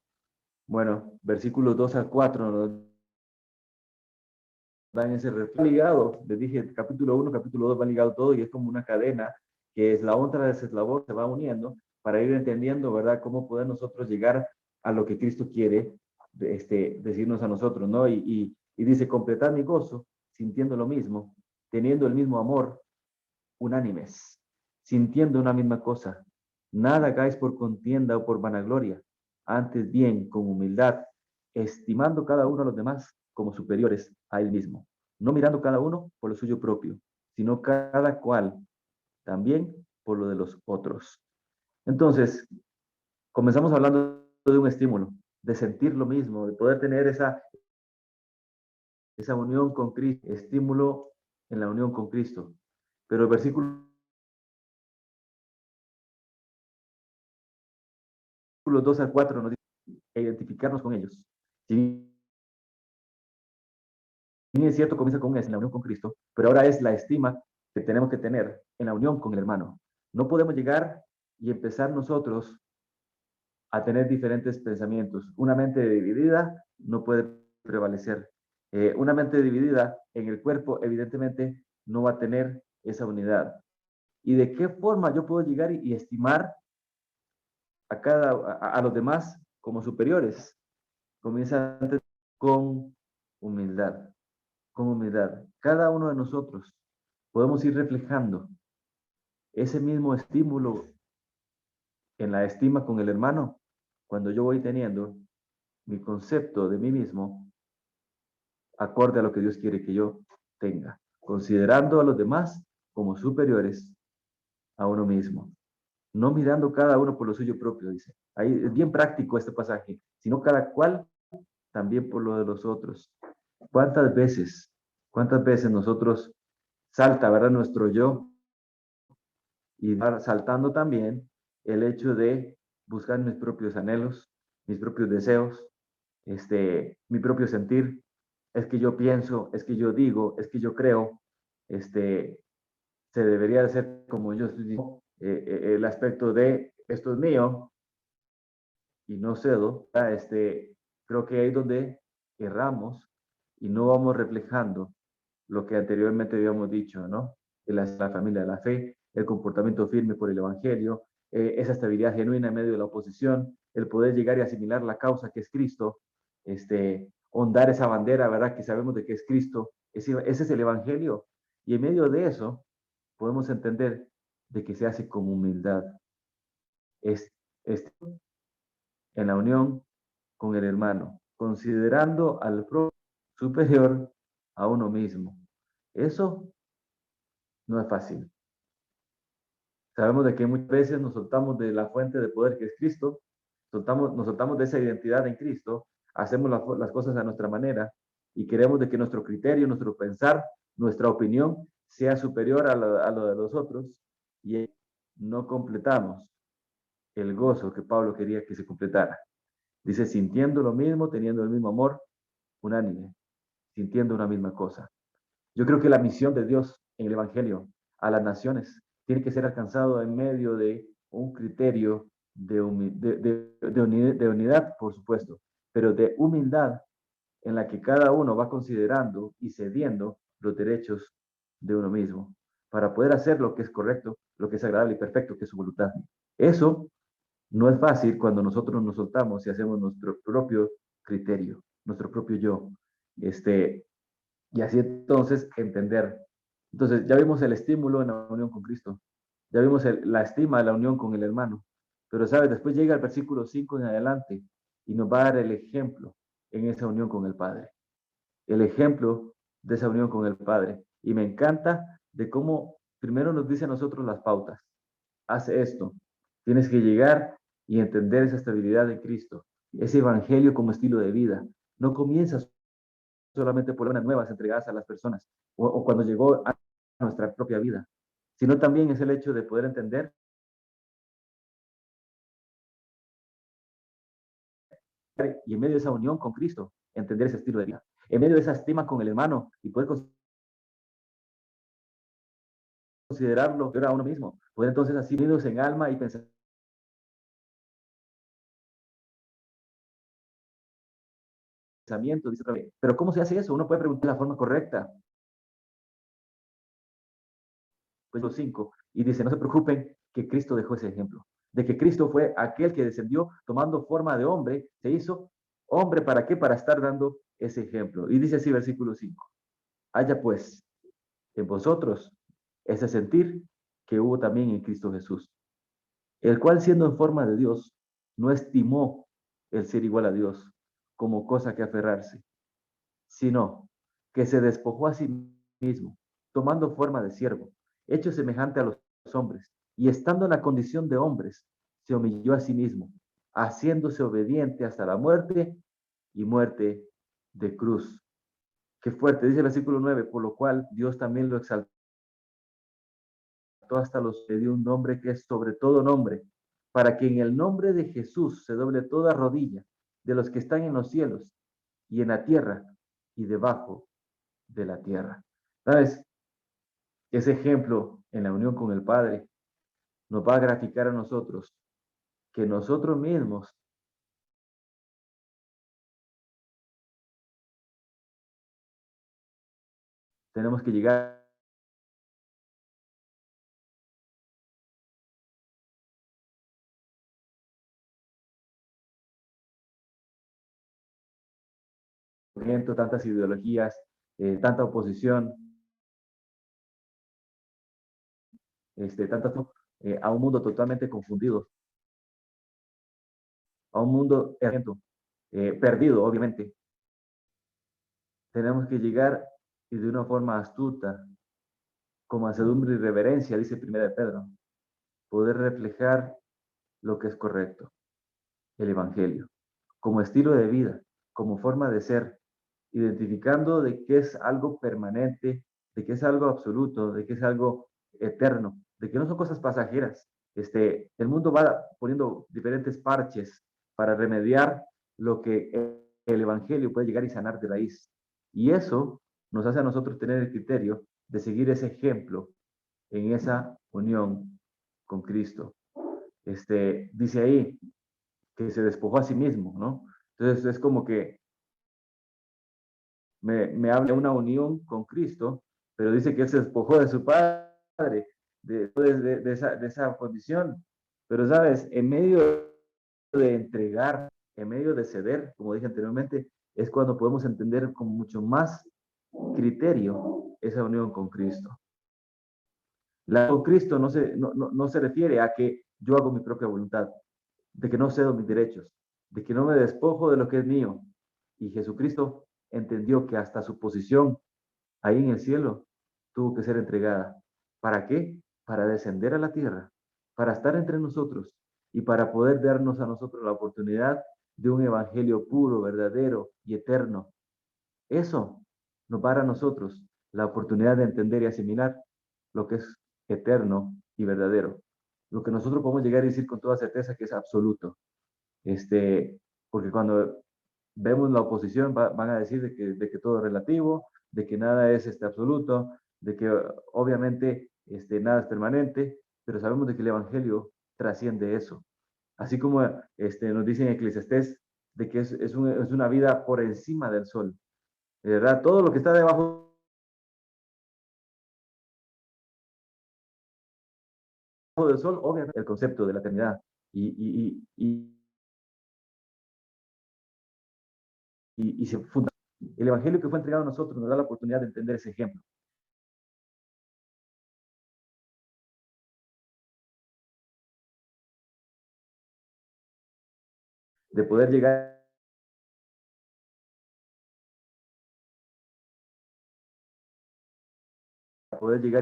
Speaker 1: Bueno, versículos 2 al 4 nos dan ese reflejo ligado. Les dije, capítulo 1, capítulo 2 va ligado todo y es como una cadena que es la otra de ese eslabón, se va uniendo para ir entendiendo, ¿verdad?, cómo poder nosotros llegar a lo que Cristo quiere decirnos a nosotros, ¿no? Y dice, completar mi gozo sintiendo lo mismo, teniendo el mismo amor, unánimes, sintiendo una misma cosa. Nada hagáis por contienda o por vanagloria, antes bien con humildad, estimando cada uno a los demás como superiores a él mismo, no mirando cada uno por lo suyo propio, sino cada cual también por lo de los otros. Entonces, comenzamos hablando de un estímulo, de sentir lo mismo, de poder tener esa unión con Cristo, estímulo en la unión con Cristo. Pero el versículo 2 al 4 nos dice identificarnos con ellos. Si bien es cierto, comienza con en la unión con Cristo, pero ahora es la estima que tenemos que tener en la unión con el hermano. No podemos llegar y empezar nosotros a tener diferentes pensamientos. Una mente dividida no puede prevalecer. Una mente dividida en el cuerpo, evidentemente, no va a tener esa unidad. ¿Y de qué forma yo puedo llegar y estimar a los demás como superiores? Comienza antes con humildad, con humildad. Cada uno de nosotros podemos ir reflejando ese mismo estímulo en la estima con el hermano cuando yo voy teniendo mi concepto de mí mismo acorde a lo que Dios quiere que yo tenga, considerando a los demás como superiores a uno mismo, no mirando cada uno por lo suyo propio, dice. Ahí es bien práctico este pasaje, sino cada cual también por lo de los otros. Cuántas veces nosotros salta, ¿verdad? Nuestro yo y va saltando también el hecho de buscar mis propios anhelos, mis propios deseos, mi propio sentir, es que yo pienso, es que yo digo, es que yo creo, se debería hacer como yo estoy diciendo, el aspecto de esto es mío y no cedo, creo que ahí es donde erramos y no vamos reflejando lo que anteriormente habíamos dicho, ¿no? La familia de la fe, el comportamiento firme por el Evangelio, esa estabilidad genuina en medio de la oposición, el poder llegar y asimilar la causa que es Cristo, hondar esa bandera, ¿verdad? Que sabemos de que es Cristo, ese es el Evangelio. Y en medio de eso podemos entender de que se hace con humildad. Es, es en la unión con el hermano, considerando al propio superior a uno mismo. Eso no es fácil. Sabemos de que muchas veces nos soltamos de la fuente de poder que es Cristo, nos soltamos de esa identidad en Cristo, hacemos las cosas a nuestra manera y queremos de que nuestro criterio, nuestro pensar, nuestra opinión sea superior a lo de los otros y no completamos el gozo que Pablo quería que se completara. Dice, sintiendo lo mismo, teniendo el mismo amor, unánime, sintiendo una misma cosa. Yo creo que la misión de Dios en el Evangelio a las naciones tiene que ser alcanzado en medio de un criterio de unidad, por supuesto, pero de humildad en la que cada uno va considerando y cediendo los derechos de uno mismo para poder hacer lo que es correcto, lo que es agradable y perfecto, que es su voluntad. Eso no es fácil cuando nosotros nos soltamos y hacemos nuestro propio criterio, nuestro propio yo. Y así entonces entender. Entonces ya vimos el estímulo en la unión con Cristo, ya vimos la estima de la unión con el hermano, pero sabes, después llega el versículo 5 en adelante y nos va a dar el ejemplo en esa unión con el Padre, el ejemplo de esa unión con el Padre. Y me encanta de cómo primero nos dice a nosotros las pautas. Hace esto, tienes que llegar y entender esa estabilidad de Cristo, ese evangelio como estilo de vida. No comienzas solamente por las nuevas entregadas a las personas o cuando llegó a nuestra propia vida, sino también es el hecho de poder entender y en medio de esa unión con Cristo, entender ese estilo de vida, en medio de esa estima con el hermano y poder considerarlo a uno mismo, poder entonces así unidos en alma y pensamiento, dice otra vez. Pero ¿cómo se hace eso? Uno puede preguntar de la forma correcta. Pues los 5, y dice, no se preocupen que Cristo dejó ese ejemplo, de que Cristo fue aquel que descendió tomando forma de hombre, se hizo hombre, ¿para qué? Para estar dando ese ejemplo. Y dice así versículo 5, haya pues en vosotros ese sentir que hubo también en Cristo Jesús, el cual siendo en forma de Dios, no estimó el ser igual a Dios como cosa que aferrarse, sino que se despojó a sí mismo, tomando forma de siervo, hecho semejante a los hombres, y estando en la condición de hombres, se humilló a sí mismo, haciéndose obediente hasta la muerte y muerte de cruz. Qué fuerte, dice el versículo 9, por lo cual Dios también lo exaltó hasta los que dio un nombre que es sobre todo nombre, para que en el nombre de Jesús se doble toda rodilla de los que están en los cielos y en la tierra y debajo de la tierra. ¿Sabes? Ese ejemplo en la unión con el Padre nos va a graficar a nosotros que nosotros mismos tenemos que llegar a tantas ideologías, tanta oposición, a un mundo totalmente confundido, a un mundo perdido, obviamente. Tenemos que llegar y de una forma astuta, con mansedumbre y reverencia, dice Primera de Pedro, poder reflejar lo que es correcto, el Evangelio, como estilo de vida, como forma de ser, identificando de que es algo permanente, de que es algo absoluto, de que es algo eterno, de que no son cosas pasajeras, El mundo va poniendo diferentes parches para remediar lo que el Evangelio puede llegar y sanar de raíz. Y eso nos hace a nosotros tener el criterio de seguir ese ejemplo en esa unión con Cristo. Dice ahí que se despojó a sí mismo, ¿no? Entonces es como que me habla de una unión con Cristo, pero dice que él se despojó de su Padre, de esa condición. Pero, ¿sabes? En medio de entregar, en medio de ceder, como dije anteriormente, es cuando podemos entender con mucho más criterio esa unión con Cristo. La con Cristo no se refiere a que yo hago mi propia voluntad, de que no cedo mis derechos, de que no me despojo de lo que es mío. Y Jesucristo entendió que hasta su posición ahí en el cielo tuvo que ser entregada. ¿Para qué? Para descender a la tierra, para estar entre nosotros y para poder darnos a nosotros la oportunidad de un evangelio puro, verdadero y eterno. Eso nos va a dar a nosotros la oportunidad de entender y asimilar lo que es eterno y verdadero. Lo que nosotros podemos llegar a decir con toda certeza que es absoluto. Porque cuando vemos la oposición van a decir de que todo es relativo, de que nada es absoluto, de que obviamente nada es permanente, pero sabemos de que el Evangelio trasciende eso. Así como nos dice en Eclesiastés de que es una vida por encima del sol. De verdad, todo lo que está debajo del sol, obviamente, el concepto de la eternidad. Y se funda. El Evangelio que fue entregado a nosotros nos da la oportunidad de entender ese ejemplo. De poder llegar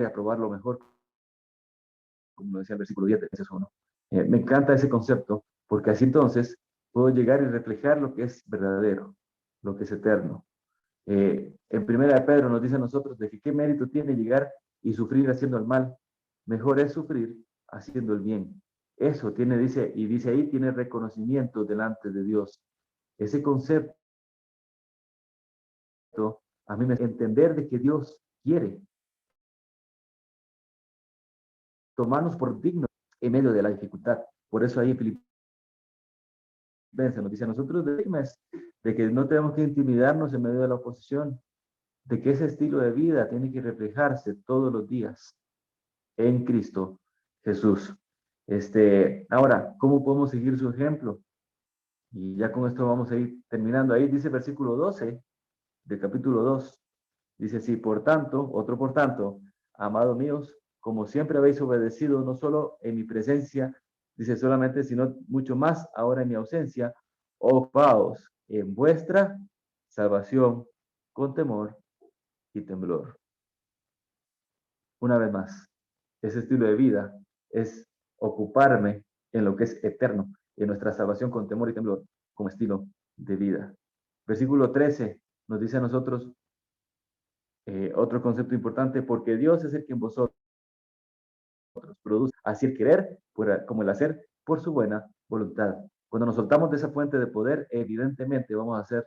Speaker 1: y aprobar lo mejor, como lo decía el versículo 10 de Efesios 1. Me encanta ese concepto, porque así entonces puedo llegar y reflejar lo que es verdadero, lo que es eterno. En primera de Pedro nos dice a nosotros de que qué mérito tiene llegar y sufrir haciendo el mal. Mejor es sufrir haciendo el bien. Eso tiene, dice ahí, tiene reconocimiento delante de Dios. Ese concepto a mí me hace entender de que Dios quiere tomarnos por dignos en medio de la dificultad. Por eso ahí en Filipenses nos dice a nosotros de que no tenemos que intimidarnos en medio de la oposición, de que ese estilo de vida tiene que reflejarse todos los días en Cristo Jesús. Ahora, ¿cómo podemos seguir su ejemplo? Y ya con esto vamos a ir terminando. Ahí dice versículo 12 del capítulo 2. Dice así, por tanto, por tanto, amados míos, como siempre habéis obedecido, no solo en mi presencia, dice solamente, sino mucho más ahora en mi ausencia, ocupaos en vuestra salvación con temor y temblor. Una vez más, ese estilo de vida es ocuparme en lo que es eterno, en nuestra salvación con temor y temblor, como estilo de vida. Versículo 13 nos dice a nosotros otro concepto importante, porque Dios es el que en vosotros produce así el querer como el hacer por su buena voluntad. Cuando nos soltamos de esa fuente de poder, evidentemente vamos a hacer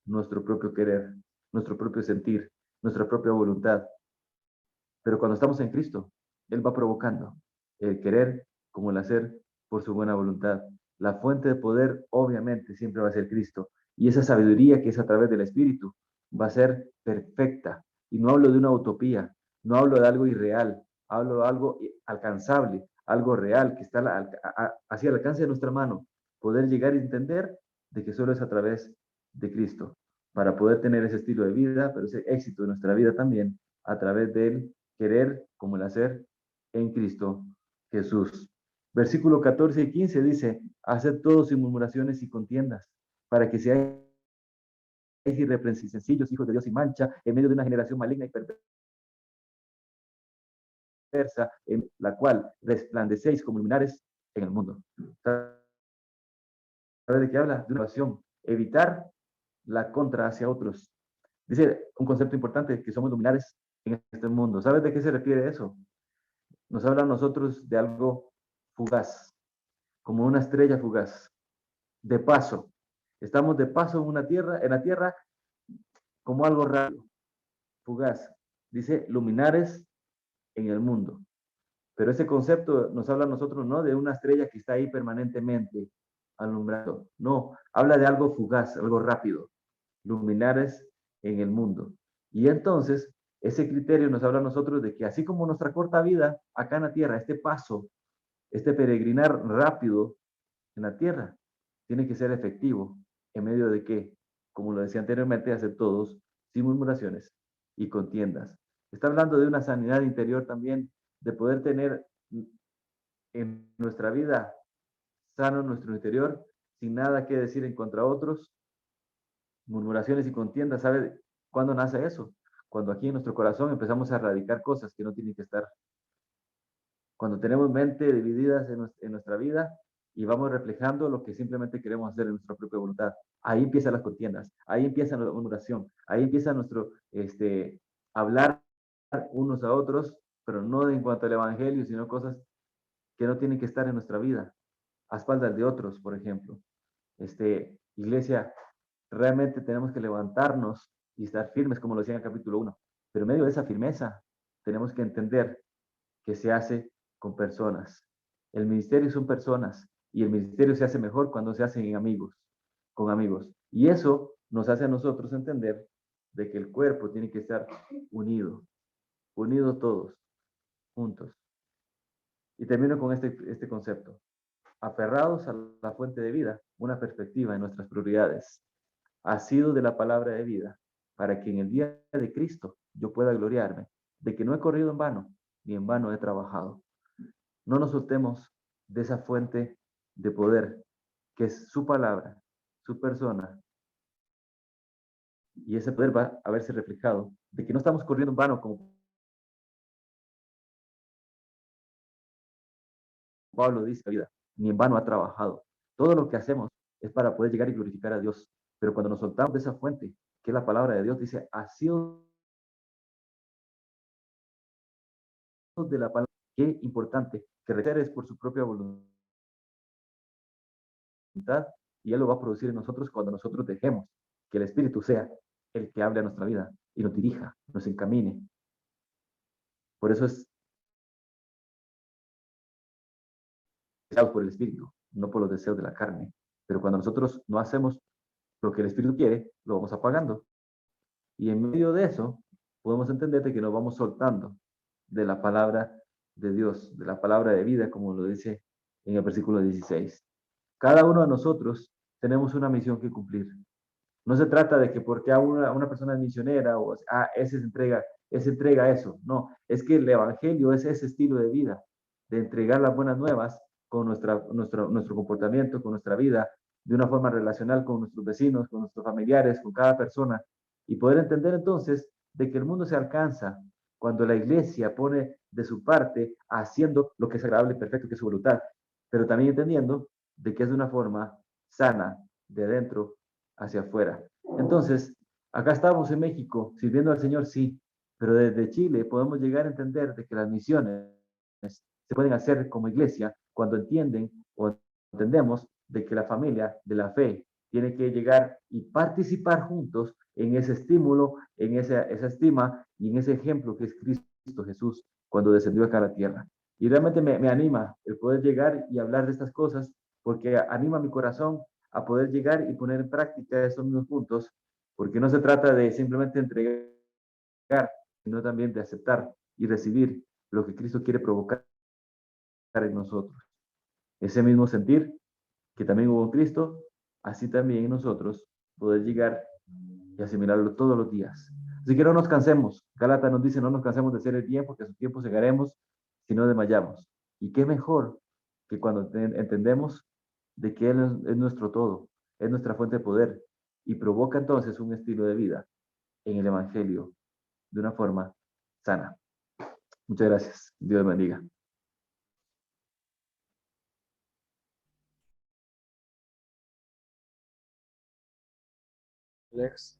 Speaker 1: nuestro propio querer, nuestro propio sentir, nuestra propia voluntad. Pero cuando estamos en Cristo, Él va provocando el querer como el hacer por su buena voluntad. La fuente de poder, obviamente, siempre va a ser Cristo. Y esa sabiduría que es a través del Espíritu va a ser perfecta. Y no hablo de una utopía, no hablo de algo irreal, hablo de algo alcanzable, algo real, que está hacia el alcance de nuestra mano. Poder llegar a entender de que solo es a través de Cristo, para poder tener ese estilo de vida, pero ese éxito de nuestra vida también, a través de Él querer como el hacer en Cristo Jesús. Versículo 14 y 15 dice, haced todo sin murmuraciones y contiendas, para que seáis irreprensibles, sencillos, hijos de Dios sin mancha, en medio de una generación maligna y perversa, en la cual resplandecéis como luminares en el mundo. ¿Sabe de qué habla? De una oración, evitar la contra hacia otros. Dice un concepto importante, que somos luminares en este mundo. ¿Sabes de qué se refiere eso? Nos habla a nosotros de algo fugaz, como una estrella fugaz, de paso. Estamos de paso en la tierra como algo rápido, fugaz. Dice luminares en el mundo. Pero ese concepto nos habla a nosotros no de una estrella que está ahí permanentemente alumbrando. No, habla de algo fugaz, algo rápido. Luminares en el mundo. Y entonces, ese criterio nos habla a nosotros de que así como nuestra corta vida acá en la tierra, este paso, este peregrinar rápido en la tierra, tiene que ser efectivo. ¿En medio de qué? Como lo decía anteriormente, hacer todos sin murmuraciones y contiendas. Está hablando de una sanidad interior también, de poder tener en nuestra vida sano nuestro interior, sin nada que decir en contra de otros, murmuraciones y contiendas. ¿Sabe cuándo nace eso? Cuando aquí en nuestro corazón empezamos a erradicar cosas que no tienen que estar. Cuando tenemos mente divididas en nuestra vida y vamos reflejando lo que simplemente queremos hacer en nuestra propia voluntad. Ahí empiezan las contiendas, ahí empieza la murmuración, ahí empieza nuestro hablar unos a otros, pero no en cuanto al evangelio, sino cosas que no tienen que estar en nuestra vida, a espaldas de otros, por ejemplo. Iglesia, realmente tenemos que levantarnos y estar firmes, como lo decía en el capítulo 1. Pero en medio de esa firmeza, tenemos que entender que se hace con personas. El ministerio son personas y el ministerio se hace mejor cuando se hace en amigos, con amigos. Y eso nos hace a nosotros entender de que el cuerpo tiene que estar unido, unidos todos, juntos. Y termino con este concepto. Aferrados a la fuente de vida, una perspectiva en nuestras prioridades. Ha sido de la palabra de vida, para que en el día de Cristo yo pueda gloriarme, de que no he corrido en vano, ni en vano he trabajado. No nos soltemos de esa fuente de poder, que es su palabra, su persona, y ese poder va a verse reflejado, de que no estamos corriendo en vano como Pablo dice la vida, ni en vano ha trabajado. Todo lo que hacemos es para poder llegar y glorificar a Dios. Pero cuando nos soltamos de esa fuente, que es la palabra de Dios, dice, ha sido de la palabra. Qué importante que requieres por su propia voluntad y Él lo va a producir en nosotros cuando nosotros dejemos que el Espíritu sea el que hable a nuestra vida y nos dirija, nos encamine. Por eso es por el Espíritu, no por los deseos de la carne. Pero cuando nosotros no hacemos lo que el Espíritu quiere, lo vamos apagando. Y en medio de eso, podemos entender que nos vamos soltando de la palabra de Dios, de la palabra de vida, como lo dice en el versículo 16. Cada uno de nosotros tenemos una misión que cumplir. No se trata de que porque a una persona es misionera o ese entrega eso. No, es que el evangelio es ese estilo de vida, de entregar las buenas nuevas con nuestro comportamiento, con nuestra vida, de una forma relacional con nuestros vecinos, con nuestros familiares, con cada persona, y poder entender entonces de que el mundo se alcanza cuando la iglesia pone de su parte haciendo lo que es agradable y perfecto, que es su voluntad, pero también entendiendo de que es de una forma sana, de dentro hacia afuera. Entonces, acá estamos en México sirviendo al Señor, sí, pero desde Chile podemos llegar a entender de que las misiones se pueden hacer como iglesia cuando entienden o entendemos de que la familia de la fe tiene que llegar y participar juntos en ese estímulo, en esa estima y en ese ejemplo que es Cristo Jesús cuando descendió acá a la tierra. Y realmente me anima el poder llegar y hablar de estas cosas porque anima mi corazón a poder llegar y poner en práctica estos mismos puntos, porque no se trata de simplemente entregar, sino también de aceptar y recibir lo que Cristo quiere provocar en nosotros. Ese mismo sentir que también hubo en Cristo, así también en nosotros poder llegar y asimilarlo todos los días. Así que no nos cansemos. Gálatas nos dice, no nos cansemos de hacer el bien, porque a su tiempo segaremos si no desmayamos. Y qué mejor que cuando entendemos de que Él es nuestro todo, es nuestra fuente de poder, y provoca entonces un estilo de vida en el Evangelio de una forma sana. Muchas gracias. Dios bendiga.
Speaker 2: Alex.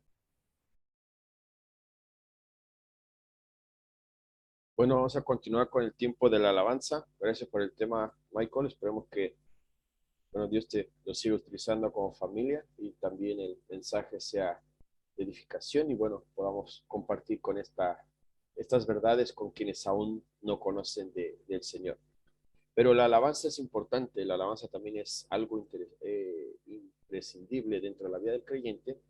Speaker 2: Bueno, vamos a continuar con el tiempo de la alabanza. Gracias por el tema, Michael. Esperemos que, bueno, Dios te lo siga utilizando como familia y también el mensaje sea de edificación y, bueno, podamos compartir con estas verdades con quienes aún no conocen del Señor. Pero la alabanza es importante, la alabanza también es algo imprescindible dentro de la vida del creyente.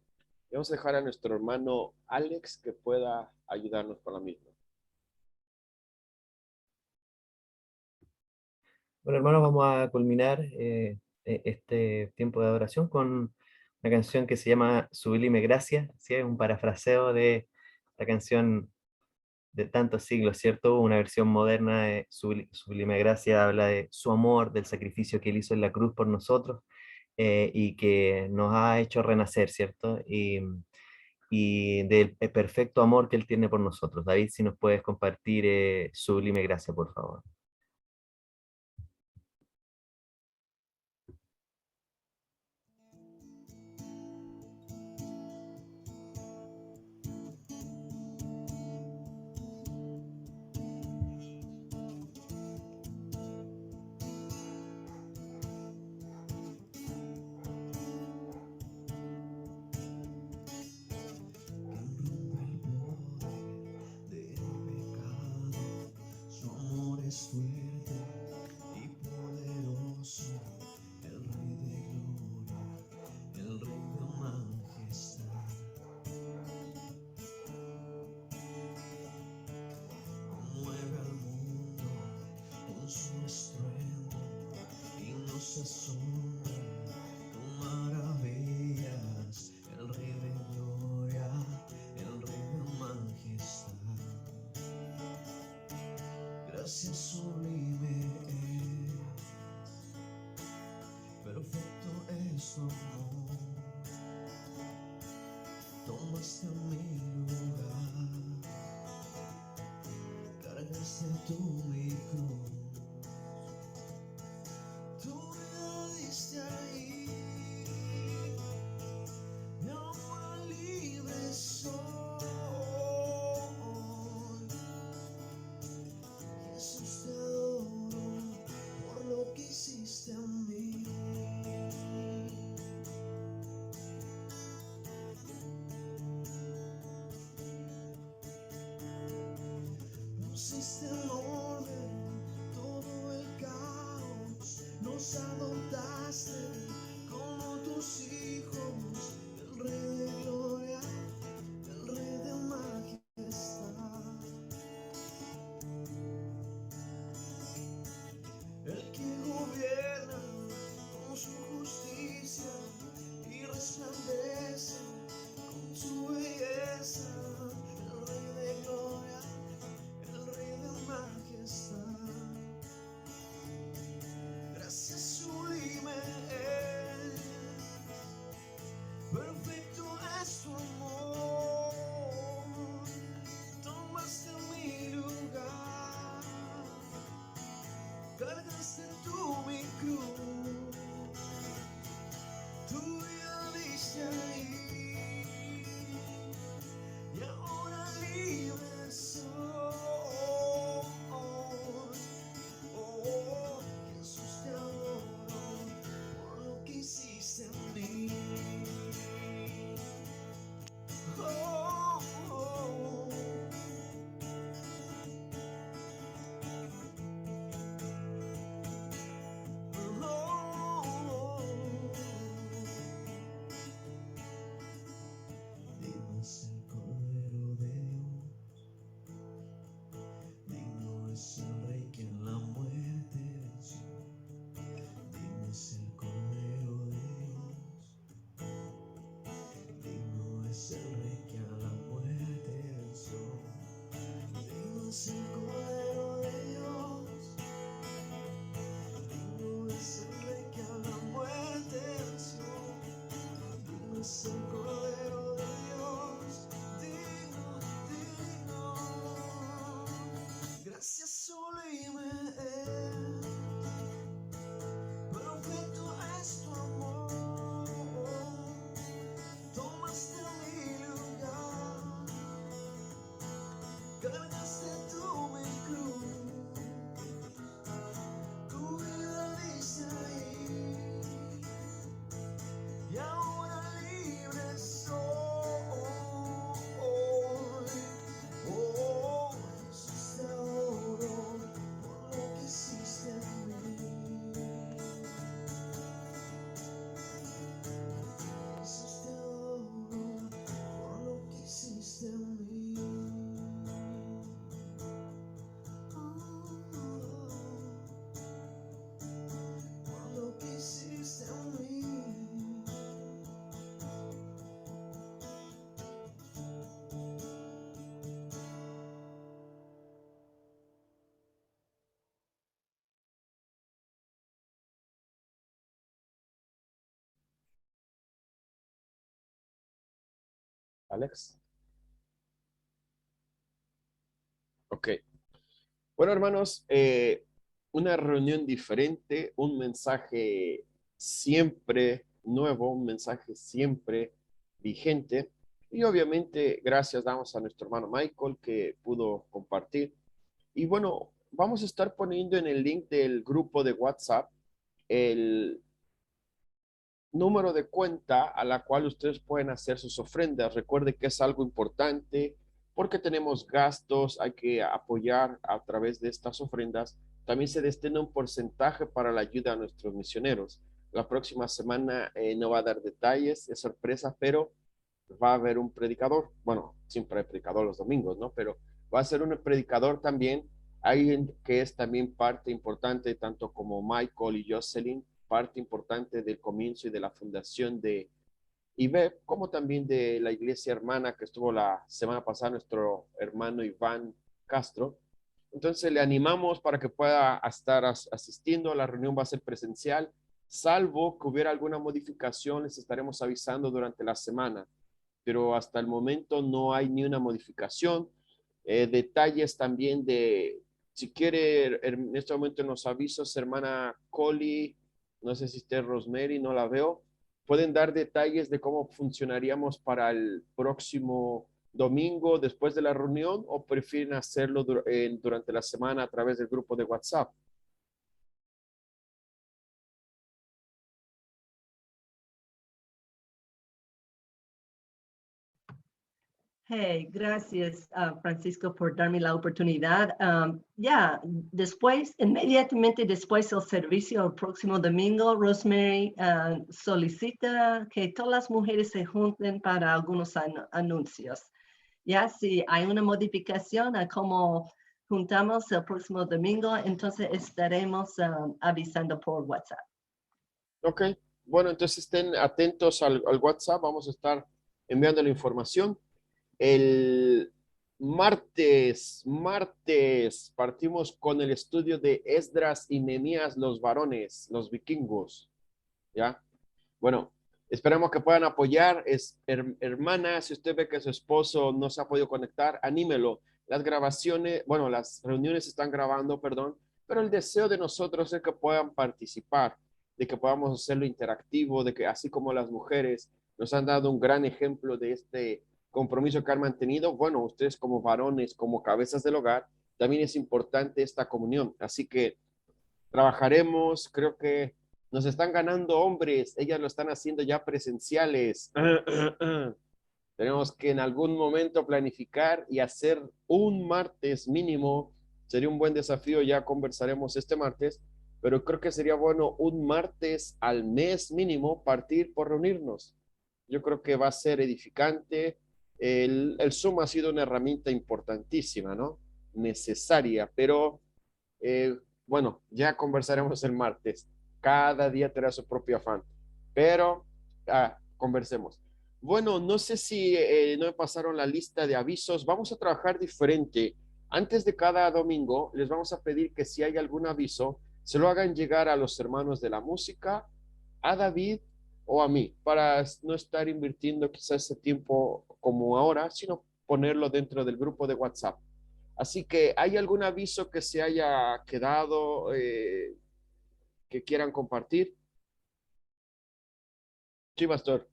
Speaker 2: Y vamos a dejar a nuestro hermano Alex que pueda ayudarnos con la misma.
Speaker 3: Bueno, hermanos, vamos a culminar este tiempo de adoración con una canción que se llama Sublime Gracia, ¿sí? Es un parafraseo de la canción de tantos siglos, ¿cierto? Una versión moderna de Sublime Gracia habla de su amor, del sacrificio que él hizo en la cruz por nosotros y que nos ha hecho renacer, ¿cierto? Y del perfecto amor que él tiene por nosotros. David, si nos puedes compartir Sublime Gracia, por favor.
Speaker 4: Fuerte y poderoso, el Rey de gloria, el Rey de majestad. Mueve al mundo con su estruendo y nos asombra con maravillas, el Rey de gloria, el Rey de majestad. Gracias sublime perfecto es tu amor. Tomaste mi lugar, cargaste tú mi cruz. Tú me diste ahí, mi ahora libre soy. Jesús, te adoro por lo que hiciste en mí. Pusiste en orden todo el caos, nos adoptaste como tus hijos, el Rey de gloria, el Rey de majestad. El que gobierna con su justicia y resplandece con su belleza, el Rey de gloria, el Rey de majestad. Gracias sublime
Speaker 2: Alex. Ok. Bueno, hermanos, una reunión diferente, un mensaje siempre nuevo, un mensaje siempre vigente. Y obviamente, gracias damos a nuestro hermano Michael que pudo compartir. Y bueno, vamos a estar poniendo en el link del grupo de WhatsApp el número de cuenta a la cual ustedes pueden hacer sus ofrendas. Recuerde que es algo importante porque tenemos gastos, hay que apoyar a través de estas ofrendas. También se destina un porcentaje para la ayuda a nuestros misioneros. La próxima semana no va a dar detalles, es sorpresa, pero va a haber un predicador. Bueno, siempre hay predicador los domingos, ¿no? Pero va a ser un predicador también, alguien que es también parte importante, tanto como Michael y Jocelyn, parte importante del comienzo y de la fundación de IBEP, como también de la iglesia hermana que estuvo la semana pasada, nuestro hermano Iván Castro. Entonces le animamos para que pueda estar asistiendo. La reunión va a ser presencial, salvo que hubiera alguna modificación, les estaremos avisando durante la semana, pero hasta el momento no hay ni una modificación. Detalles también de, si quiere, en este momento en los avisos, hermana Coli, no sé si esté Rosemary, no la veo, pueden dar detalles de cómo funcionaríamos para el próximo domingo después de la reunión o prefieren hacerlo durante la semana a través del grupo de WhatsApp.
Speaker 5: Hey, gracias, Francisco, por darme la oportunidad. Ya, después, inmediatamente después del servicio el próximo domingo, Rosemary solicita que todas las mujeres se junten para algunos anuncios. Ya, si hay una modificación a cómo juntamos el próximo domingo, entonces estaremos avisando por WhatsApp.
Speaker 2: Ok, bueno, entonces estén atentos al WhatsApp, vamos a estar enviando la información. El martes partimos con el estudio de Esdras y Nehemías, los varones, los vikingos, ¿ya? Bueno, esperamos que puedan apoyar. Hermana, si usted ve que su esposo no se ha podido conectar, anímelo. Las grabaciones, bueno, las reuniones se están grabando, perdón, pero el deseo de nosotros es que puedan participar, de que podamos hacerlo interactivo, de que así como las mujeres nos han dado un gran ejemplo de este compromiso que han mantenido, bueno, ustedes como varones, como cabezas del hogar, también es importante esta comunión. Así que trabajaremos, creo que nos están ganando hombres, ellas lo están haciendo ya presenciales. Tenemos que en algún momento planificar y hacer un martes mínimo. Sería un buen desafío, ya conversaremos este martes, pero creo que sería bueno un martes al mes mínimo partir por reunirnos. Yo creo que va a ser edificante. El Zoom ha sido una herramienta importantísima, ¿no? Necesaria, pero bueno, ya conversaremos el martes. Cada día tendrá su propio afán, pero conversemos. Bueno, no sé si no me pasaron la lista de avisos. Vamos a trabajar diferente. Antes de cada domingo, les vamos a pedir que si hay algún aviso, se lo hagan llegar a los hermanos de la música, a David o a mí, para no estar invirtiendo quizás ese tiempo como ahora, sino ponerlo dentro del grupo de WhatsApp. Así que, ¿hay algún aviso que se haya quedado que quieran compartir? Sí, pastor.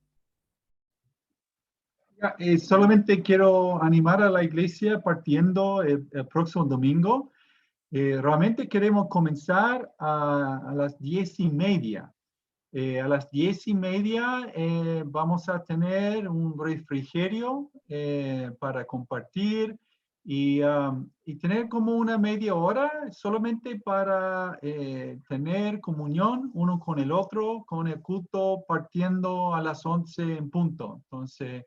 Speaker 6: Solamente quiero animar a la iglesia partiendo el próximo domingo. Realmente queremos comenzar a las 10:30. A las 10:30 vamos a tener un refrigerio para compartir y tener como una media hora solamente para tener comunión uno con el otro, con el culto partiendo a las 11 en punto. Entonces,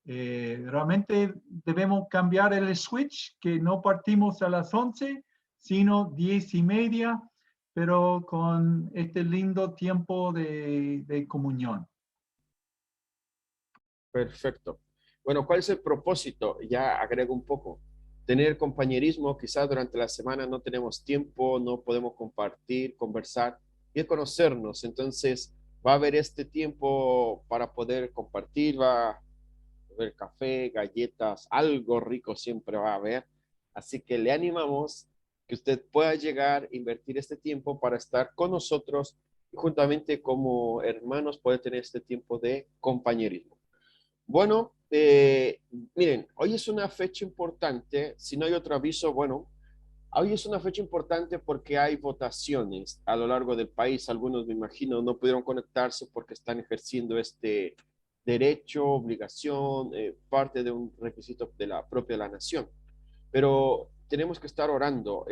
Speaker 6: realmente debemos cambiar el switch, que no partimos a las 11, sino 10:30, pero con este lindo tiempo de comunión.
Speaker 2: Perfecto. Bueno, ¿cuál es el propósito? Ya agrego un poco. Tener compañerismo, quizás durante la semana no tenemos tiempo, no podemos compartir, conversar y conocernos. Entonces, va a haber este tiempo para poder compartir, va haber café, galletas, algo rico siempre va a haber. Así que le animamos que usted pueda llegar, invertir este tiempo para estar con nosotros y juntamente como hermanos poder tener este tiempo de compañerismo. Bueno, miren, hoy es una fecha importante. Si no hay otro aviso, bueno, hoy es una fecha importante porque hay votaciones a lo largo del país. Algunos, me imagino, no pudieron conectarse porque están ejerciendo este derecho, obligación, parte de un requisito de la propia la nación. Pero tenemos que estar orando.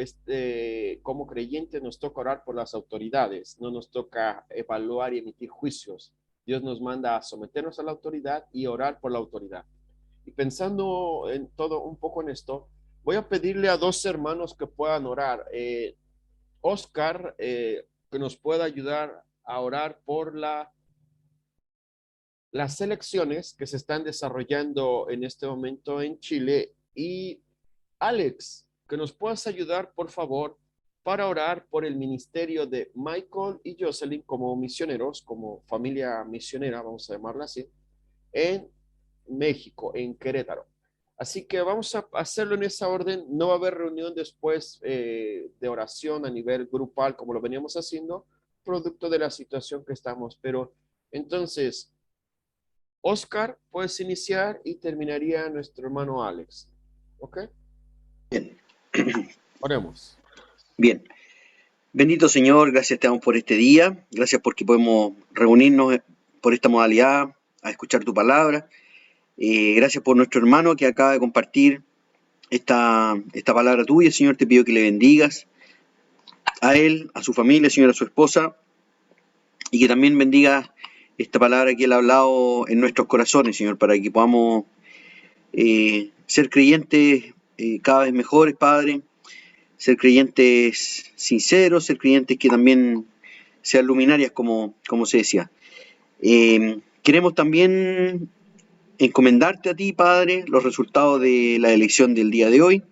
Speaker 2: Como creyentes nos toca orar por las autoridades, no nos toca evaluar y emitir juicios. Dios nos manda a someternos a la autoridad y orar por la autoridad. Y pensando en todo un poco en esto, voy a pedirle a dos hermanos que puedan orar. Oscar, que nos pueda ayudar a orar por las elecciones que se están desarrollando en este momento en Chile. Y Alex, que nos puedas ayudar, por favor, para orar por el ministerio de Michael y Jocelyn como misioneros, como familia misionera, vamos a llamarla así, en México, en Querétaro. Así que vamos a hacerlo en esa orden. No va a haber reunión después de oración a nivel grupal como lo veníamos haciendo, producto de la situación que estamos. Pero entonces, Oscar, puedes iniciar y terminaría nuestro hermano Alex. ¿Ok?
Speaker 7: Bien.
Speaker 2: Oremos.
Speaker 7: Bien. Bendito Señor, gracias te damos por este día. Gracias porque podemos reunirnos por esta modalidad a escuchar tu palabra. Gracias por nuestro hermano que acaba de compartir esta palabra tuya. Señor, te pido que le bendigas a él, a su familia, Señor, a su esposa, y que también bendigas esta palabra que él ha hablado en nuestros corazones, Señor, para que podamos ser creyentes cada vez mejores, Padre, ser creyentes sinceros, ser creyentes que también sean luminarias, como se decía. Queremos también encomendarte a ti, Padre, los resultados de la elección del día de hoy.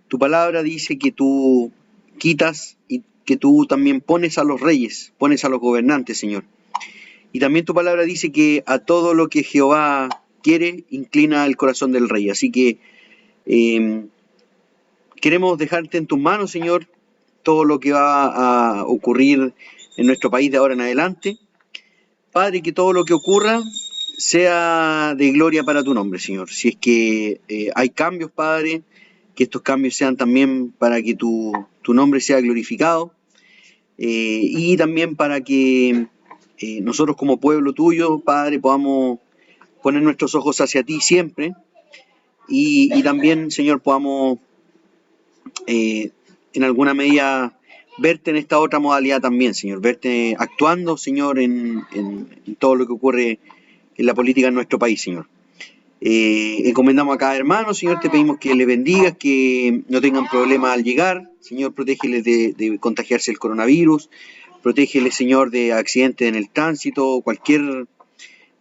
Speaker 7: Tu palabra dice que tú quitas y que tú también pones a los reyes, pones a los gobernantes, Señor. Y también tu palabra dice que a todo lo que Jehová quiere, inclina el corazón del rey. Así que queremos dejarte en tus manos, Señor, todo lo que va a ocurrir en nuestro país de ahora en adelante. Padre, que todo lo que ocurra sea de gloria para tu nombre, Señor. Si es que hay cambios, Padre, que estos cambios sean también para que tu nombre sea glorificado, y también para que nosotros como pueblo tuyo, Padre, podamos poner nuestros ojos hacia ti siempre, y también, Señor, podamos en alguna medida verte en esta otra modalidad también, Señor, verte actuando, Señor, en todo lo que ocurre en la política en nuestro país, Señor. Encomendamos a cada hermano, Señor, te pedimos que le bendigas, que no tengan problemas al llegar, Señor, protégeles de contagiarse el coronavirus, protégeles, Señor, de accidentes en el tránsito, cualquier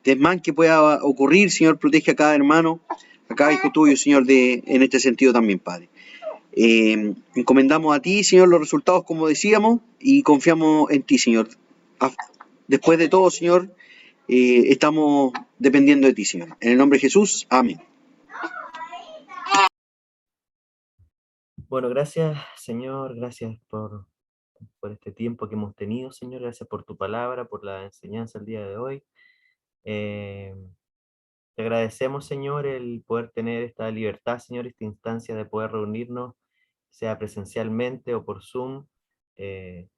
Speaker 7: desmán que pueda ocurrir, Señor, protege a cada hermano, a cada hijo tuyo, Señor, en este sentido también, Padre. Encomendamos a ti, Señor, los resultados, como decíamos, y confiamos en ti, Señor. Después de todo, Señor, estamos dependiendo de ti, Señor. En el nombre de Jesús, amén.
Speaker 3: Bueno, gracias, Señor, gracias por este tiempo que hemos tenido, Señor, gracias por tu palabra, por la enseñanza el día de hoy. Te agradecemos, Señor, el poder tener esta libertad, Señor, esta instancia de poder reunirnos, sea presencialmente o por Zoom, de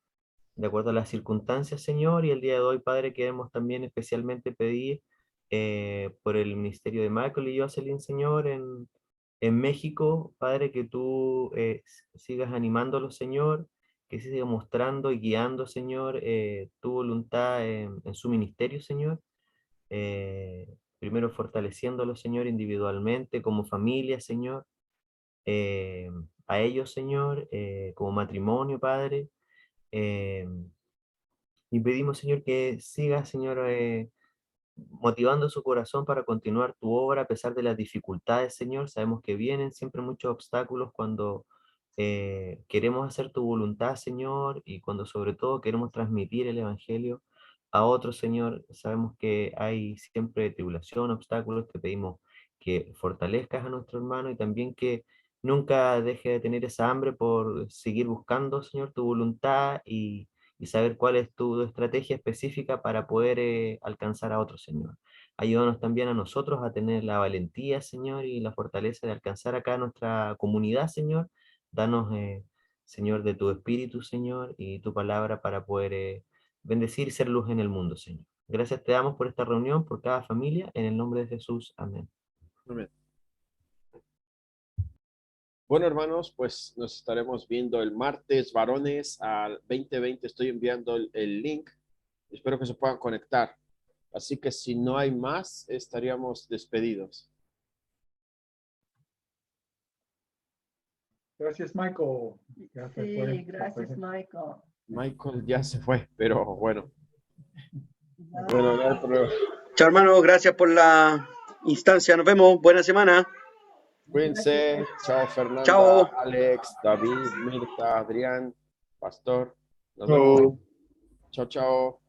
Speaker 3: acuerdo a las circunstancias, Señor, y el día de hoy, Padre, queremos también especialmente pedir por el ministerio de Michael y Jocelyn, Señor, en México, Padre, que tú sigas animándolos, Señor, que sigas mostrando y guiando, Señor, tu voluntad en su ministerio, Señor. Primero fortaleciéndolos, Señor, individualmente, como familia, Señor, a ellos, Señor, como matrimonio, Padre. Y pedimos, Señor, que siga, Señor, motivando su corazón para continuar tu obra a pesar de las dificultades, Señor. Sabemos que vienen siempre muchos obstáculos cuando queremos hacer tu voluntad, Señor, y cuando sobre todo queremos transmitir el Evangelio a otros, Señor. Sabemos que hay siempre tribulación, obstáculos. Te pedimos que fortalezcas a nuestro hermano y también que nunca deje de tener esa hambre por seguir buscando, Señor, tu voluntad y saber cuál es tu estrategia específica para poder alcanzar a otros, Señor. Ayúdanos también a nosotros a tener la valentía, Señor, y la fortaleza de alcanzar acá nuestra comunidad, Señor. Danos, Señor, de tu espíritu, Señor, y tu palabra para poder bendecir y ser luz en el mundo, Señor. Gracias te damos por esta reunión, por cada familia, en el nombre de Jesús. Amén.
Speaker 2: Amén. Bueno, hermanos, pues nos estaremos viendo el martes, varones, al 20:20. Estoy enviando el link. Espero que se puedan conectar. Así que si no hay más, estaríamos despedidos.
Speaker 6: Gracias, Michael. Ya se fue.
Speaker 5: Sí, gracias, Michael.
Speaker 2: Michael ya se fue, pero bueno. Bueno, no hay problema.
Speaker 7: Chao, hermano, gracias por la instancia. Nos vemos. Buena semana.
Speaker 2: Cuídense. Chao, Fernanda,
Speaker 7: Chao.
Speaker 2: Alex, David, Mirta, Adrián, Pastor. Nos vemos. Chao, chao.